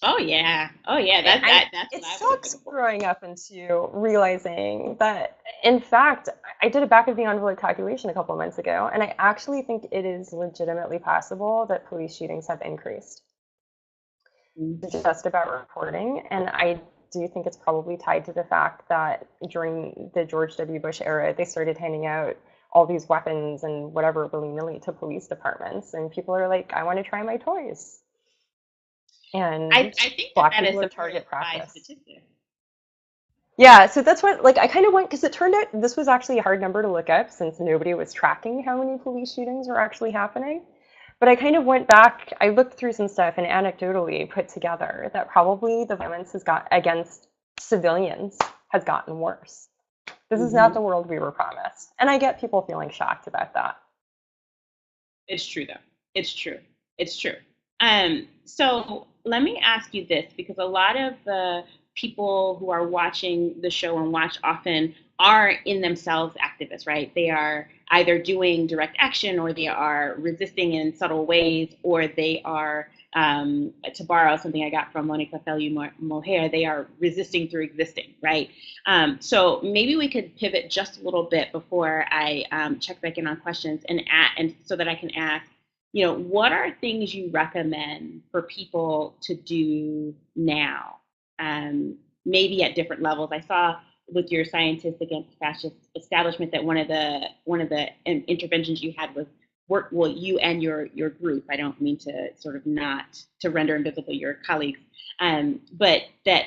Oh yeah, that's it sucks growing up into realizing that, in fact, I did a back of the envelope calculation a couple of months ago, and I actually think it is legitimately possible that police shootings have increased. Just about reporting, and I do think it's probably tied to the fact that during the George W. Bush era, they started handing out all these weapons and whatever willy-nilly to police departments, and people are like, I want to try my toys. And I think Black that people is are target practice. Yeah, so that's what, I kind of went, because it turned out this was actually a hard number to look up since nobody was tracking how many police shootings were actually happening. But I kind of went back, I looked through some stuff and anecdotally put together that probably the violence against civilians has gotten worse. This is not the world we were promised. And I get people feeling shocked about that. It's true, though. It's true. It's true. So let me ask you this, because a lot of the people who are watching the show and watch often are in themselves activists, right? They are either doing direct action, or they are resisting in subtle ways, or they are, to borrow something I got from Monica Felu Moher, they are resisting through existing, right? So maybe we could pivot just a little bit before I check back in on questions, and so that I can ask, what are things you recommend for people to do now? Maybe at different levels. I saw with your Scientists Against Fascist Establishment that one of the interventions you had was work. Well, you and your group. I don't mean to sort of not to render invisible your colleagues, but that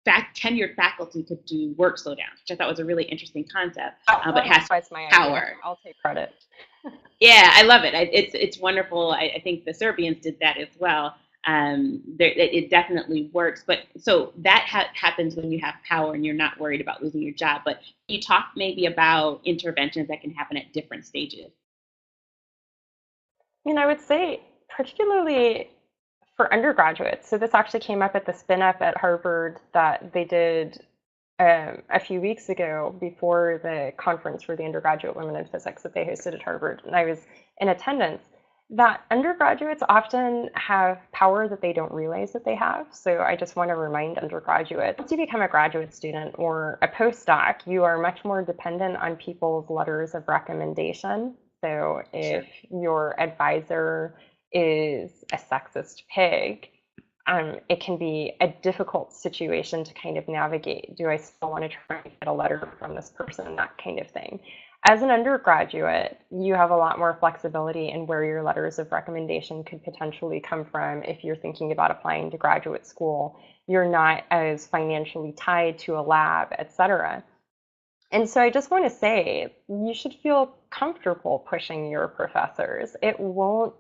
tenured faculty could do work slowdowns, which I thought was a really interesting concept. But has my power. Idea. I'll take credit. Yeah, I love it. It's wonderful. I think the Serbians did that as well. It definitely works. But so that happens when you have power and you're not worried about losing your job. But you talk maybe about interventions that can happen at different stages. I would say particularly for undergraduates. So this actually came up at the spin up at Harvard that they did a few weeks ago before the conference for the undergraduate women in physics that they hosted at Harvard, and I was in attendance. That undergraduates often have power that they don't realize that they have. So I just want to remind undergraduates, once you become a graduate student or a postdoc, you are much more dependent on people's letters of recommendation. So if your advisor is a sexist pig, it can be a difficult situation to kind of navigate. Do I still want to try and get a letter from this person? That kind of thing. As an undergraduate, you have a lot more flexibility in where your letters of recommendation could potentially come from if you're thinking about applying to graduate school. You're not as financially tied to a lab, etc. And so I just want to say, you should feel comfortable pushing your professors. It won't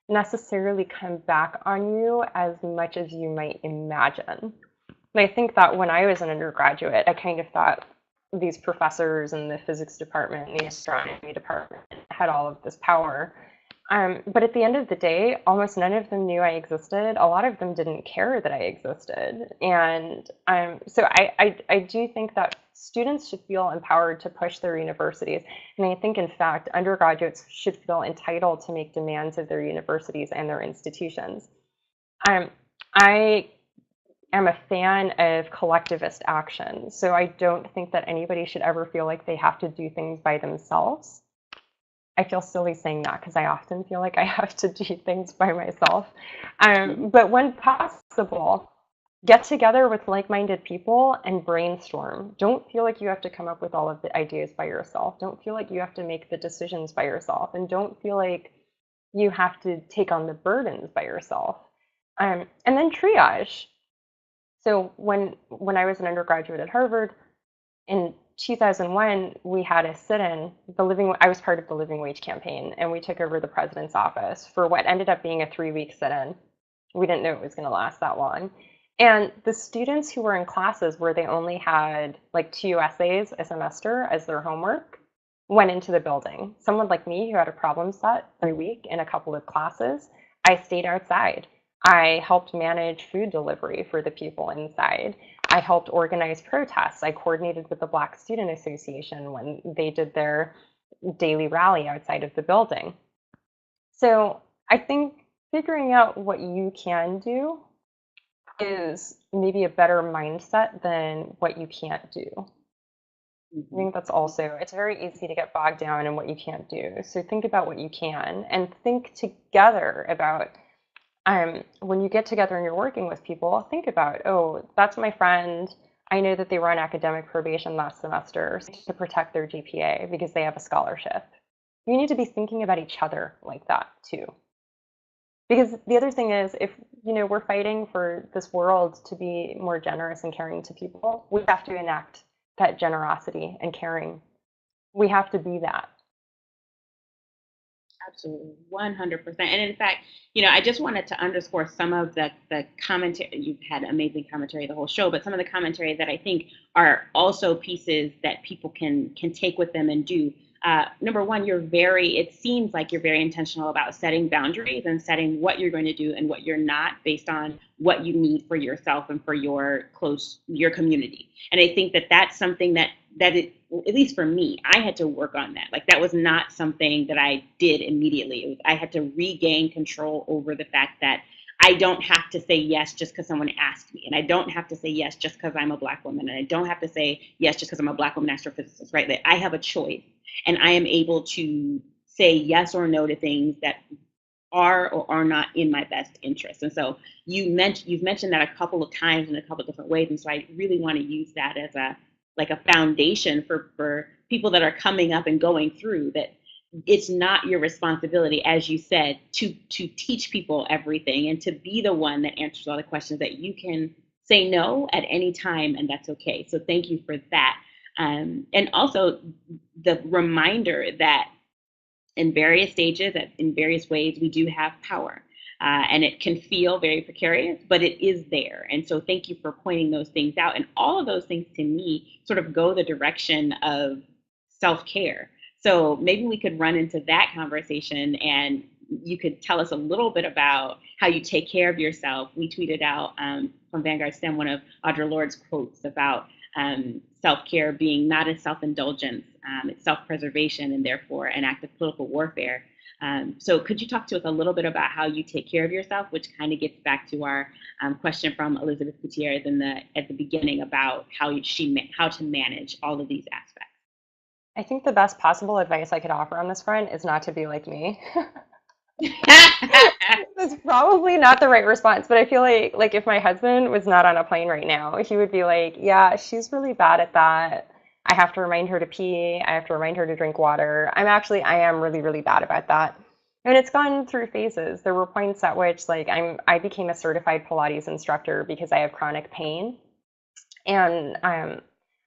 necessarily come back on you as much as you might imagine. And I think that when I was an undergraduate, I kind of thought these professors in the physics department and the astronomy department had all of this power. But at the end of the day, almost none of them knew I existed. A lot of them didn't care that I existed. And so I do think that students should feel empowered to push their universities. And I think, in fact, undergraduates should feel entitled to make demands of their universities and their institutions. I am a fan of collectivist action. So I don't think that anybody should ever feel like they have to do things by themselves. I feel silly saying that because I often feel like I have to do things by myself. But when possible, get together with like-minded people and brainstorm. Don't feel like you have to come up with all of the ideas by yourself. Don't feel like you have to make the decisions by yourself. And don't feel like you have to take on the burdens by yourself. And then triage. So when I was an undergraduate at Harvard, in 2001, we had a sit-in. I was part of the Living Wage campaign, and we took over the president's office for what ended up being a 3-week sit-in. We didn't know it was going to last that long. And the students who were in classes where they only had like 2 essays a semester as their homework went into the building. Someone like me who had a problem set every week in a couple of classes, I stayed outside. I helped manage food delivery for the people inside. I helped organize protests. I coordinated with the Black Student Association when they did their daily rally outside of the building. So I think figuring out what you can do is maybe a better mindset than what you can't do. I think that's also, it's very easy to get bogged down in what you can't do. So think about what you can and think together about when you get together and you're working with people, think about, oh, that's my friend. I know that they were on academic probation last semester to protect their GPA because they have a scholarship. You need to be thinking about each other like that too. Because the other thing is, if we're fighting for this world to be more generous and caring to people, we have to enact that generosity and caring. We have to be that. Absolutely, 100%. And in fact, I just wanted to underscore some of the commentary. You've had amazing commentary the whole show, but some of the commentary that I think are also pieces that people can take with them and do. Number one, it seems like you're very intentional about setting boundaries and setting what you're going to do and what you're not based on what you need for yourself and for your community. And I think that that's something that that it, at least for me, I had to work on that. Like that was not something that I did immediately. It was, I had to regain control over the fact that I don't have to say yes just because someone asked me, and I don't have to say yes just because I'm a Black woman, and I don't have to say yes just because I'm a Black woman astrophysicist, right? That I have a choice, and I am able to say yes or no to things that are or are not in my best interest. And so you've mentioned that a couple of times in a couple of different ways, and so I really want to use that as a like a foundation for people that are coming up and going through that. It's not your responsibility, as you said, to teach people everything and to be the one that answers all the questions. That you can say no at any time, and that's okay. So thank you for that. And also the reminder that in various stages, in various ways, we do have power. And it can feel very precarious, but it is there. And so thank you for pointing those things out. And all of those things to me sort of go the direction of self care. So maybe we could run into that conversation and you could tell us a little bit about how you take care of yourself. We tweeted out from Vanguard STEM one of Audre Lorde's quotes about self-care being not a self-indulgence, it's self-preservation and therefore an act of political warfare. So could you talk to us a little bit about how you take care of yourself, which kind of gets back to our question from Elizabeth Gutierrez at the beginning about how to manage all of these aspects? I think the best possible advice I could offer on this front is not to be like me. That's probably not the right response, but I feel like if my husband was not on a plane right now, he would be like, "Yeah, she's really bad at that. I have to remind her to pee. I have to remind her to drink water." I am really, really bad about that. And it's gone through phases. There were points at which like I became a certified Pilates instructor because I have chronic pain. And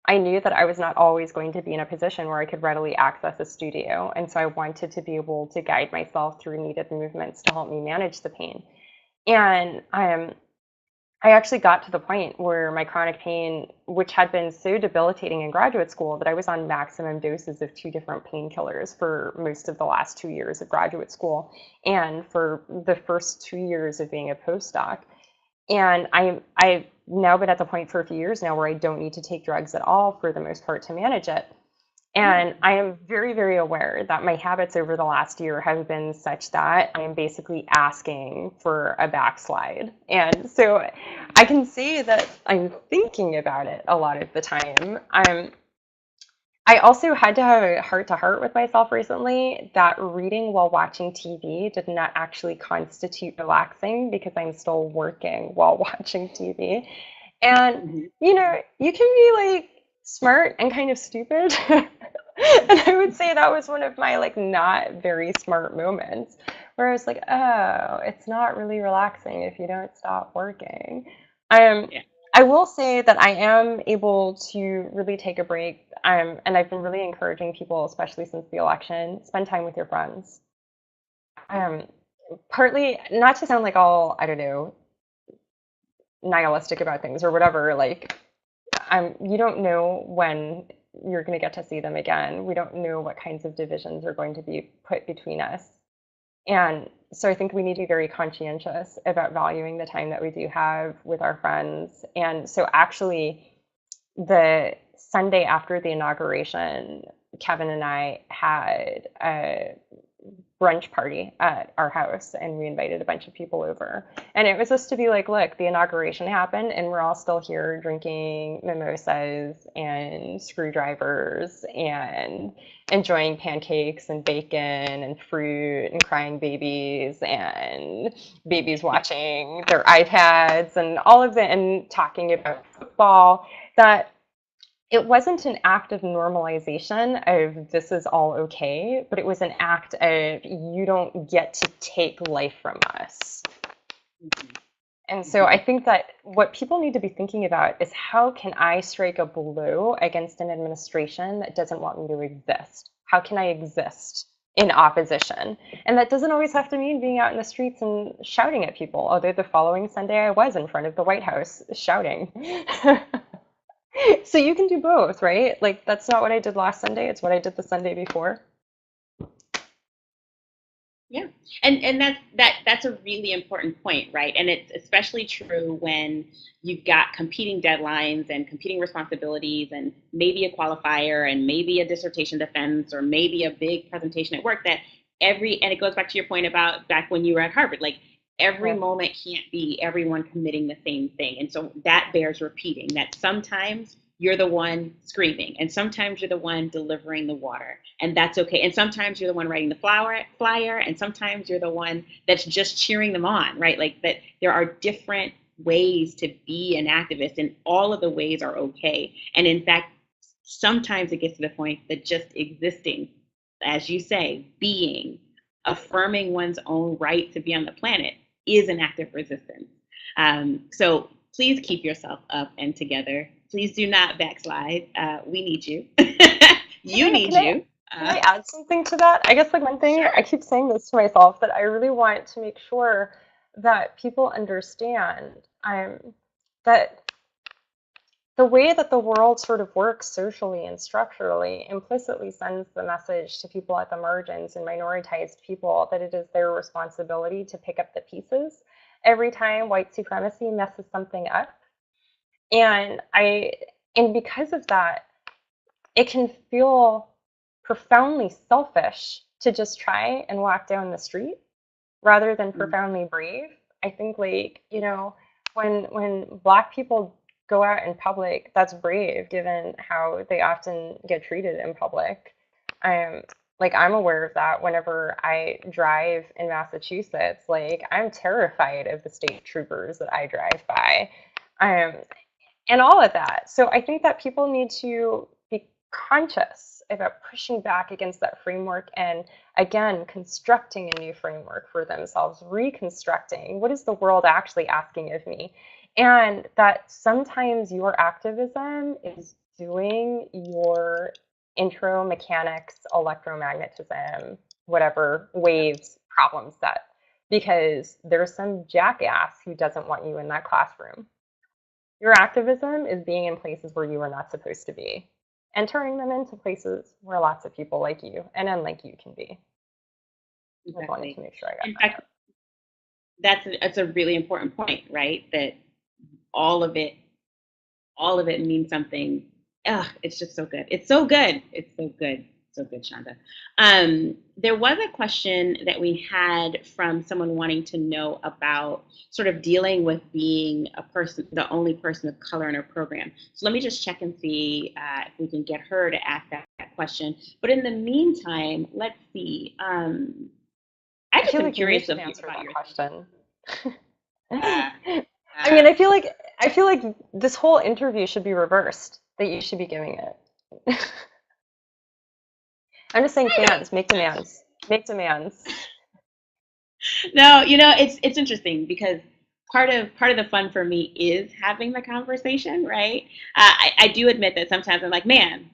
I knew that I was not always going to be in a position where I could readily access a studio. And so I wanted to be able to guide myself through needed movements to help me manage the pain. And I actually got to the point where my chronic pain, which had been so debilitating in graduate school, that I was on maximum doses of 2 different painkillers for most of the last 2 years of graduate school and for the first 2 years of being a postdoc. And I've now been at the point for a few years now where I don't need to take drugs at all for the most part to manage it. And I am very, very aware that my habits over the last year have been such that I am basically asking for a backslide. And so I can say that I'm thinking about it a lot of the time. I also had to have a heart to heart with myself recently that reading while watching TV did not actually constitute relaxing because I'm still working while watching TV. And, Mhm. you can be like smart and kind of stupid. And I would say that was one of my like not very smart moments where I was like, oh, it's not really relaxing if you don't stop working. Um, Yeah. I will say that I am able to really take a break. And I've been really encouraging people, especially since the election, spend time with your friends. Um, Partly not to sound like all, I don't know, nihilistic about things or whatever, like you don't know when you're going to get to see them again. We don't know what kinds of divisions are going to be put between us. And so I think we need to be very conscientious about valuing the time that we do have with our friends. And so actually, the Sunday after the inauguration, Kevin and I had a brunch party at our house and we invited a bunch of people over. And it was just to be like, look, the inauguration happened and we're all still here drinking mimosas and screwdrivers and enjoying pancakes and bacon and fruit and crying babies and babies watching their iPads and all of the and talking about football. That it wasn't an act of normalization of this is all okay, but it was an act of you don't get to take life from us. Mhm. And so Mhm. I think that what people need to be thinking about is how can I strike a blow against an administration that doesn't want me to exist? How can I exist in opposition? And that doesn't always have to mean being out in the streets and shouting at people. Although the following Sunday I was in front of the White House shouting. So you can do both, right? Like that's not what I did last Sunday, it's what I did the Sunday before. Yeah. And that's a really important point, right? And it's especially true when you've got competing deadlines and competing responsibilities and maybe a qualifier and maybe a dissertation defense or maybe a big presentation at work that and it goes back to your point about back when you were at Harvard, like every Yeah. moment can't be everyone committing the same thing. And so that bears repeating that sometimes you're the one screaming and sometimes you're the one delivering the water, and that's okay. And sometimes you're the one writing the flyer and sometimes you're the one that's just cheering them on, right? Like that there are different ways to be an activist and all of the ways are okay. And in fact, sometimes it gets to the point that just existing, as you say, being, affirming one's own right to be on the planet is an act of resistance. So please keep yourself up and together. Please do not backslide. We need you. You need you. Can I add something to that? I guess like one thing, Sure. I keep saying this to myself, that I really want to make sure that people understand that the way that the world sort of works socially and structurally implicitly sends the message to people at the margins and minoritized people that it is their responsibility to pick up the pieces every time white supremacy messes something up. And because of that, it can feel profoundly selfish to just try and walk down the street rather than profoundly brave. I think, like, when Black people go out in public, that's brave given how they often get treated in public. I'm aware of that whenever I drive in Massachusetts. Like, I'm terrified of the state troopers that I drive by. And all of that. So I think that people need to be conscious about pushing back against that framework and, again, constructing a new framework for themselves, reconstructing what is the world actually asking of me. And that sometimes your activism is doing your intro mechanics, electromagnetism, whatever waves problem set, because there's some jackass who doesn't want you in that classroom. Your activism is being in places where you are not supposed to be and turning them into places where lots of people like you and unlike you can be. I wanted Exactly. to make sure I got In that fact, out. that's a really important point, right? That all of it, all of it means something. Ugh, it's just so good. It's so good. It's so good. So good, Shonda. There was a question that we had from someone wanting to know about sort of dealing with being a person, the only person of color in our program. So let me just check and see if we can get her to ask that question. But in the meantime, let's see. I I just feel am like you curious should of answer about that your. question. Uh, I mean, uh, I feel like this whole interview should be reversed, that you should be giving it. I'm just saying, fans, make demands. Make demands. No, it's interesting because part of the fun for me is having the conversation, right? I do admit that sometimes I'm like, man,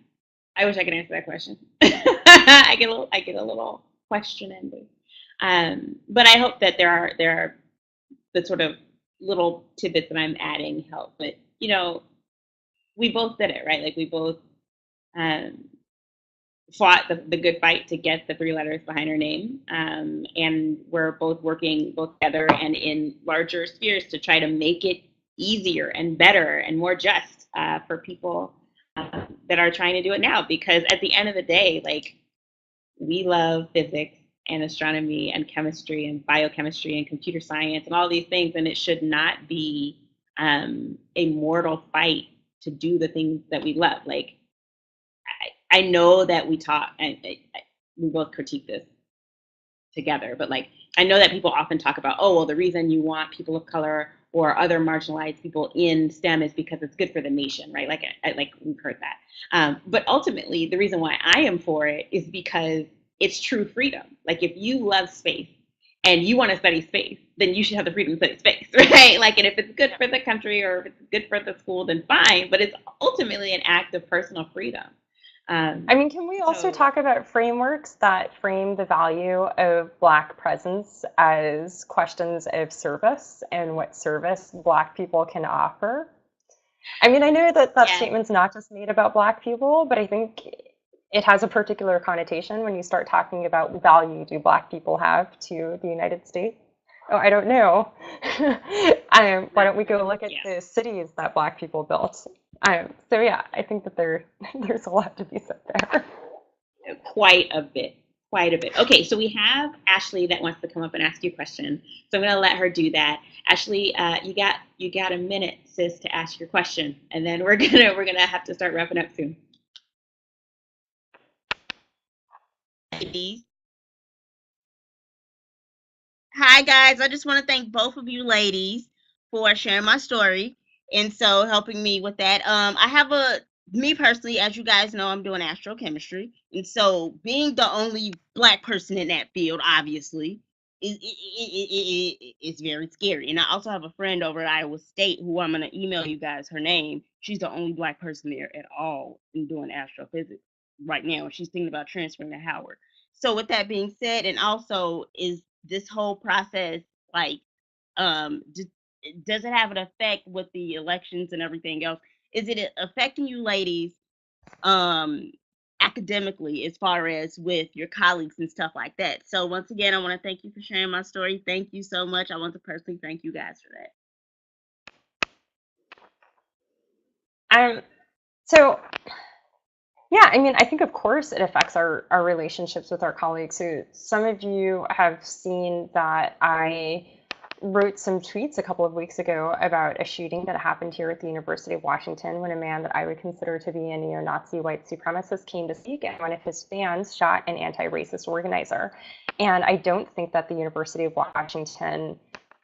I wish I could answer that question. I get a little question envy. But I hope that there are the sort of little tidbits that I'm adding help. But we both did it, right? Like we both um, fought the good fight to get the three letters behind her name. And we're both working both together and in larger spheres to try to make it easier and better and more just for people that are trying to do it now. Because at the end of the day, like we love physics and astronomy and chemistry and biochemistry and computer science and all these things, and it should not be a mortal fight to do the things that we love. Like I know that we talk, and we both critique this together, but like I know that people often talk about, oh, well, the reason you want people of color or other marginalized people in STEM is because it's good for the nation, right? Like we've heard that. But ultimately, the reason why I am for it is because it's true freedom. Like if you love space and you want to study space, then you should have the freedom to study space, right? Like, and if it's good for the country or if it's good for the school, then fine. But it's ultimately an act of personal freedom. I mean, can we also So talk about frameworks that frame the value of Black presence as questions of service and what service Black people can offer? I mean, I know that that yeah, statement's not just made about Black people, but I think it has a particular connotation when you start talking about what value do Black people have to the United States. Oh, I don't know. Why don't we go look at Yeah, the cities that Black people built? So yeah, I think that there's a lot to be said there. quite a bit. Quite a bit. Okay, so we have Ashley that wants to come up and ask you a question. So I'm going to let her do that. Ashley, you got a minute, sis, to ask your question, and then we're gonna have to start wrapping up soon. Ladies. Hi guys, I just want to thank both of you ladies for sharing my story and so helping me with that. I have me personally, as you guys know, I'm doing astrochemistry, and so being the only Black person in that field, obviously, it's very scary. And I also have a friend over at Iowa State who I'm gonna email you guys her name. She's the only Black person there at all in doing astrophysics right now. She's thinking about transferring to Howard. So with that being said, and also is this whole process like does it have an effect with the elections and everything else? Is it affecting you ladies um academically as far as with your colleagues and stuff like that? So once again, I want to thank you for sharing my story. Thank you so much. I want to personally thank you guys for that. Um, so yeah, I mean, I think of course it affects our relationships with our colleagues. So some of you have seen that I wrote some tweets a couple of weeks ago about a shooting that happened here at the University of Washington when a man that I would consider to be a neo-Nazi white supremacist came to speak, and one of his fans shot an anti-racist organizer. And I don't think that the University of Washington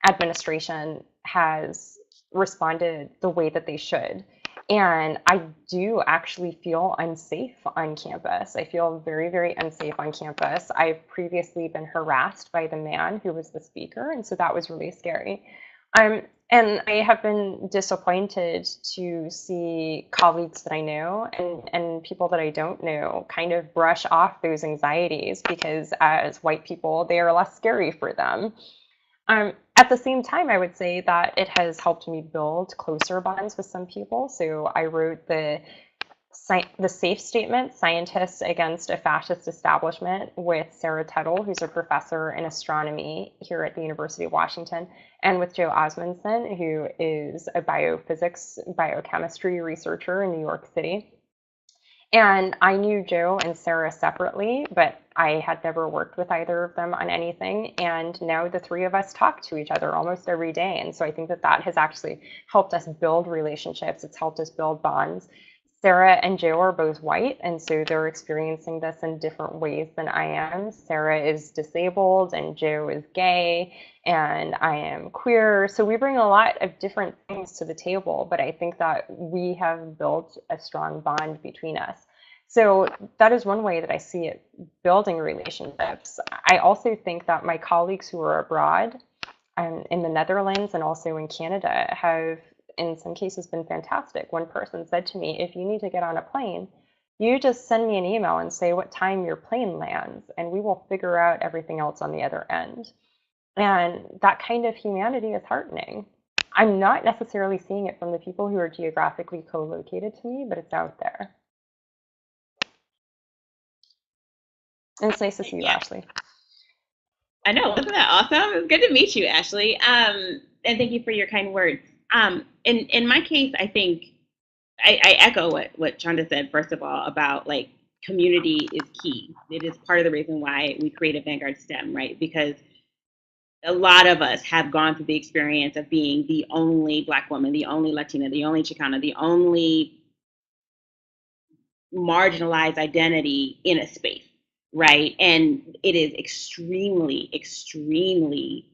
administration has responded the way that they should. And I do actually feel unsafe on campus. I feel very, very unsafe on campus. I've previously been harassed by the man who was the speaker, and so that was really scary. And I have been disappointed to see colleagues that I know and people that I don't know kind of brush off those anxieties because as white people, they are less scary for them. At the same time, I would say that it has helped me build closer bonds with some people. So I wrote the SAFE statement, Scientists Against a Fascist Establishment, with Sarah Tuttle, who's a professor in astronomy here at the University of Washington, and with Joe Osmundson, who is a biophysics, biochemistry researcher in New York City. And I knew Joe and Sarah separately, but I had never worked with either of them on anything. And now the three of us talk to each other almost every day. And so I think that that has actually helped us build relationships. It's helped us build bonds. Sarah and Joe are both white, and so they're experiencing this in different ways than I am. Sarah is disabled, and Joe is gay, and I am queer. So we bring a lot of different things to the table, but I think that we have built a strong bond between us. So that is one way that I see it building relationships. I also think that my colleagues who are abroad in the Netherlands and also in Canada have, in some cases, been fantastic. One person said to me, if you need to get on a plane, you just send me an email and say what time your plane lands, and we will figure out everything else on the other end. And that kind of humanity is heartening. I'm not necessarily seeing it from the people who are geographically co-located to me, but it's out there. And it's nice to see you, Yeah. Ashley. I know, wasn't that awesome? It was good to meet you, Ashley. And thank you for your kind words. In my case, I think I echo what Chanda said, first of all, about like community is key. It is part of the reason why we created Vanguard STEM, right? Because a lot of us have gone through the experience of being the only Black woman, the only Latina, the only Chicana, the only marginalized identity in a space, right? And it is extremely, extremely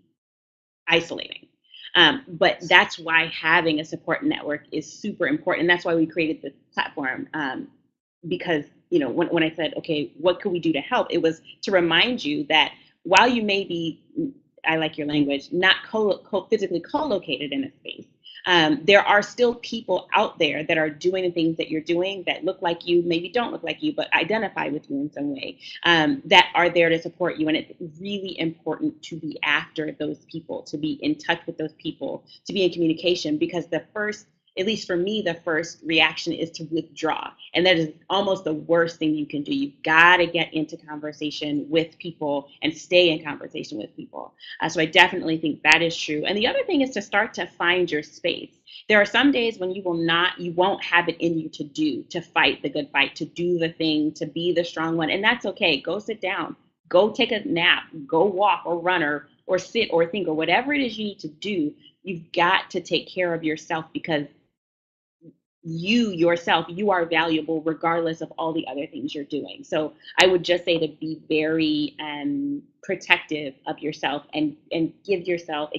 isolating. But that's why having a support network is super important. And that's why we created this platform. Because, when I said, okay, what could we do to help? It was to remind you that while you may be, I like your language, not physically co-located in a space, there are still people out there that are doing the things that you're doing that look like you, maybe don't look like you, but identify with you in some way, that are there to support you. And it's really important to be after those people, to be in touch with those people, to be in communication, because the first at least for me, the first reaction is to withdraw. And that is almost the worst thing you can do. You've got to get into conversation with people and stay in conversation with people. So I definitely think that is true. And the other thing is to start to find your space. There are some days when you won't have it in you to fight the good fight, to do the thing, to be the strong one. And that's okay. Go sit down, go take a nap, go walk or run or sit or think or whatever it is you need to do. You've got to take care of yourself because you are valuable regardless of all the other things you're doing. So I would just say to be very protective of yourself and extend yourself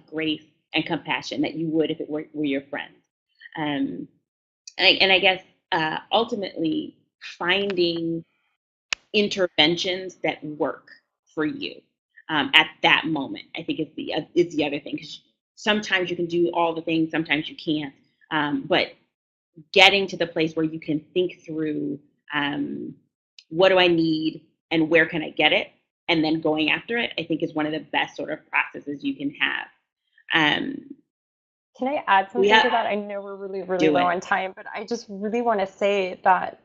grace and compassion that you would if it were your friend. um, and I guess ultimately finding interventions that work for you at that moment, I think is the other thing, because sometimes you can do all the things, sometimes you can't, but getting to the place where you can think through, what do I need and where can I get it, and then going after it, I think is one of the best sort of processes you can have. Um, Can I add we something to that? I know we're really, really do low it. on time, but I just really want to say that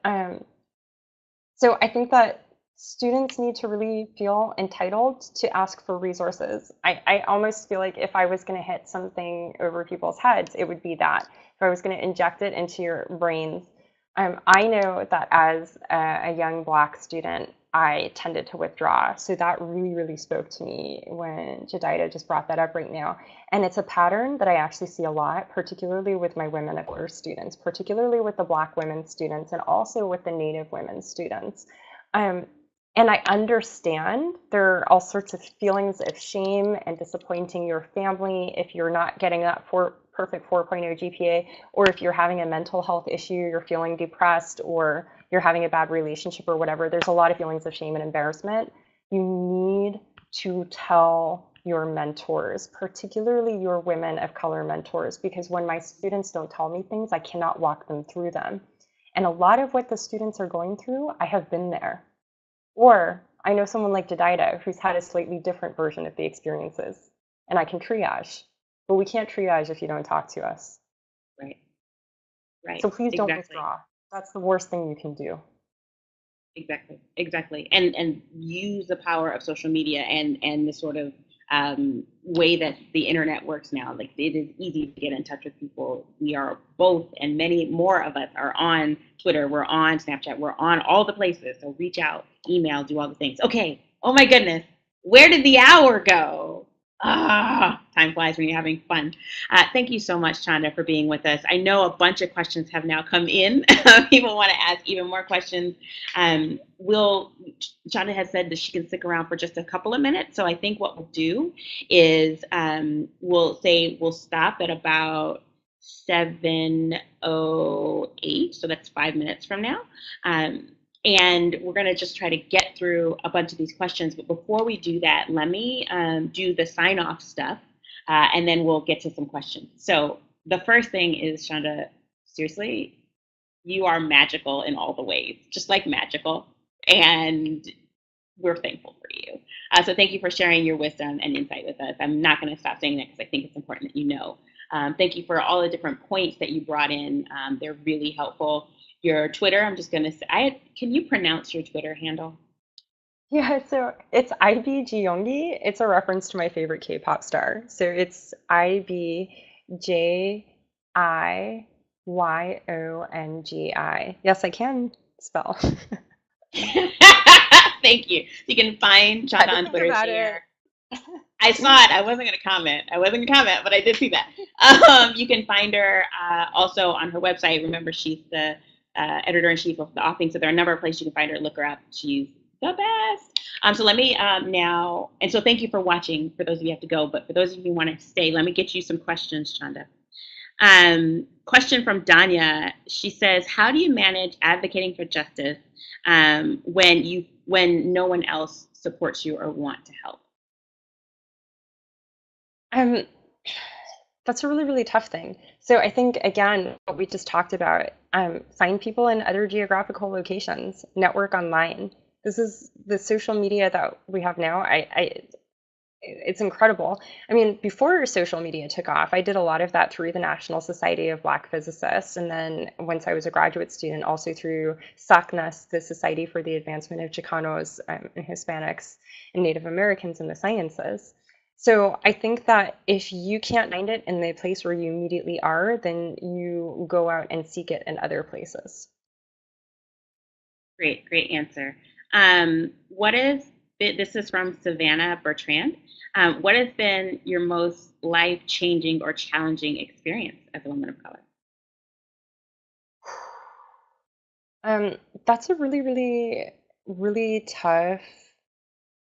so I think that students need to really feel entitled to ask for resources. I almost feel like if I was going to hit something over people's heads, it would be that. If I was going to inject it into your brains. I know that as a young Black student, I tended to withdraw. So that really, really spoke to me when Jedidah just brought that up right now. And it's a pattern that I actually see a lot, particularly with my women of color students, particularly with the Black women students, and also with the Native women students. Um, and I understand there are all sorts of feelings of shame and disappointing your family if you're not getting that perfect 4.0 GPA, or if you're having a mental health issue, you're feeling depressed, or you're having a bad relationship or whatever. There's a lot of feelings of shame and embarrassment. You need to tell your mentors, particularly your women of color mentors, because when my students don't tell me things, I cannot walk them through them. And a lot of what the students are going through, I have been there. Or I know someone like Jedidah who's had a slightly different version of the experiences, and I can triage. But we can't triage if you don't talk to us. Right. Right. So please don't Exactly. withdraw. That's the worst thing you can do. Exactly. And use the power of social media and the sort of way that the internet works now. Like, it is easy to get in touch with people. We are both, and many more of us are on Twitter. We're on Snapchat. We're on all the places. So reach out, email, do all the things. Okay. Oh my goodness. Where did the hour go? Time flies when you're having fun. Thank you so much, Chanda, for being with us. I know a bunch of questions have now come in. People want to ask even more questions. Chanda has said that she can stick around for just a couple of minutes. So I think what we'll do is we'll stop at about 7:08. So that's 5 minutes from now. And we're going to just try to get through a bunch of these questions. But before we do that, let me do the sign-off stuff, and then we'll get to some questions. So the first thing is, Chanda, seriously, you are magical in all the ways, just like magical. And we're thankful for you. So thank you for sharing your wisdom and insight with us. I'm not going to stop saying that because I think it's important that you know. Thank you for all the different points that you brought in. They're really helpful. Your Twitter, I'm just going to say, can you pronounce your Twitter handle? Yeah, so it's IB Jiyongi. It's a reference to my favorite K-pop star. So it's IBJIYONGI. Yes, I can spell. Thank you. You can find Chanda on Twitter. I saw it. I wasn't going to comment, but I did see that. You can find her also on her website. Remember, she's the editor-in-chief of The Offing, so there are a number of places you can find her. Look her up. She's the best. So let me now, and so thank you for watching, for those of you who have to go, but for those of you who want to stay, let me get you some questions, Chanda. Question from Danya. She says, how do you manage advocating for justice when no one else supports you or want to help? That's a really, really tough thing. So I think, again, what we just talked about, find people in other geographical locations, network online. This is the social media that we have now. it's incredible. I mean, before social media took off, I did a lot of that through the National Society of Black Physicists. And then once I was a graduate student, also through SACNAS, the Society for the Advancement of Chicanos and Hispanics and Native Americans in the Sciences. So I think that if you can't find it in the place where you immediately are, then you go out and seek it in other places. Great answer. What is this is from Savannah Bertrand. What has been your most life-changing or challenging experience as a woman of color? Um, that's a really, really, really tough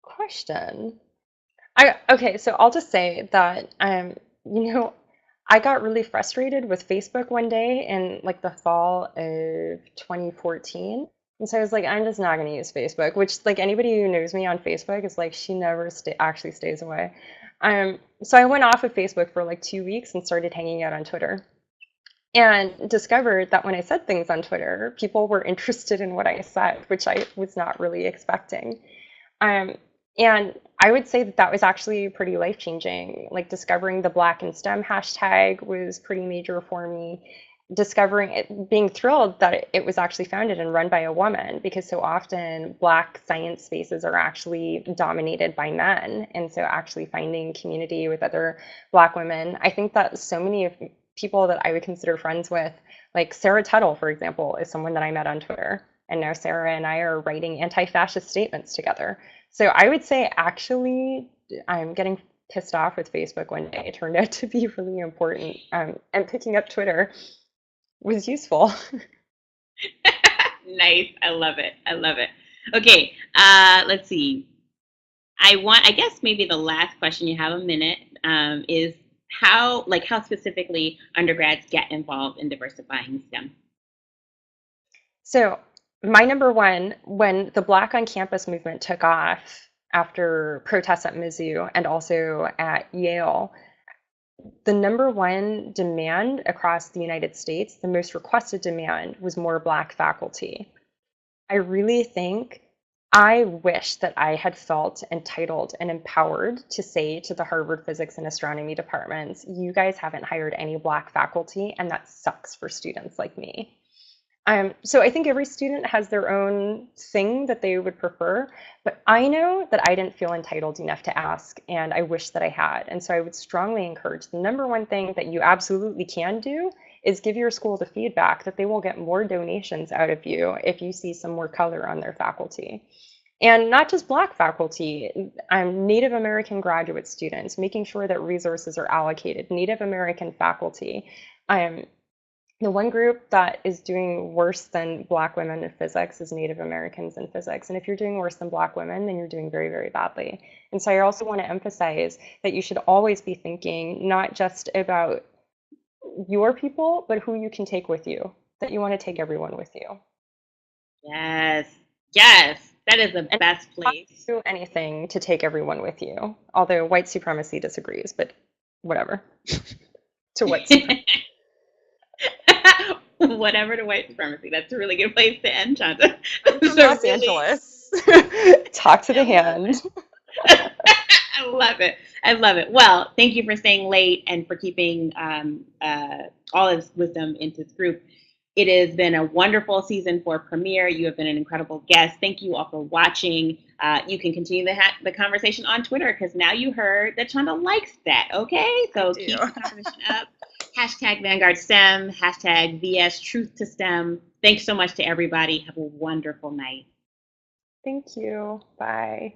question. Okay, so I'll just say that you know, I got really frustrated with Facebook one day in like the fall of 2014. And so I was like, I'm just not going to use Facebook, which like anybody who knows me on Facebook is like, she never actually stays away. So I went off of Facebook for like 2 weeks and started hanging out on Twitter and discovered that when I said things on Twitter, people were interested in what I said, which I was not really expecting. Um, and I would say that that was actually pretty life changing. Like discovering the Black in STEM hashtag was pretty major for me. Discovering it, being thrilled that it was actually founded and run by a woman, because so often Black science spaces are actually dominated by men. And so actually finding community with other Black women, I think that so many of people that I would consider friends with, like Sarah Tuttle, for example, is someone that I met on Twitter. And now Sarah and I are writing anti-fascist statements together. So I would say actually I'm getting pissed off with Facebook one day. It turned out to be really important. And picking up Twitter was useful. Nice. I love it. I love it. Okay. Let's see. I guess maybe the last question, you have a minute, is how specifically undergrads get involved in diversifying STEM? So my number one, when the Black on Campus movement took off after protests at Mizzou and also at Yale, the number one demand across the United States, the most requested demand, was more Black faculty. I really think I wish that I had felt entitled and empowered to say to the Harvard Physics and Astronomy departments, you guys haven't hired any Black faculty, and that sucks for students like me. So I think every student has their own thing that they would prefer, but I know that I didn't feel entitled enough to ask, and I wish that I had. And so I would strongly encourage the number one thing that you absolutely can do is give your school the feedback that they will get more donations out of you if you see some more color on their faculty. And not just Black faculty, Native American graduate students, making sure that resources are allocated, Native American faculty. The one group that is doing worse than Black women in physics is Native Americans in physics. And if you're doing worse than Black women, then you're doing very, very badly. And so I also want to emphasize that you should always be thinking not just about your people, but who you can take with you, that you want to take everyone with you. Yes. Yes. That is the And best place. do anything to take everyone with you. Although white supremacy disagrees, but whatever. To white supremacy. Whatever to white supremacy. That's a really good place to end, Chanda. Los Angeles. Talk to the hand. I love it. I love it. Well, thank you for staying late and for keeping all this wisdom into this group. It has been a wonderful season 4 premiere. You have been an incredible guest. Thank you all for watching. You can continue the conversation on Twitter because now you heard that Chanda likes that. Okay, so keep the conversation up. Hashtag Vanguard STEM. Hashtag VS Truth to STEM. Thanks so much to everybody. Have a wonderful night. Thank you. Bye.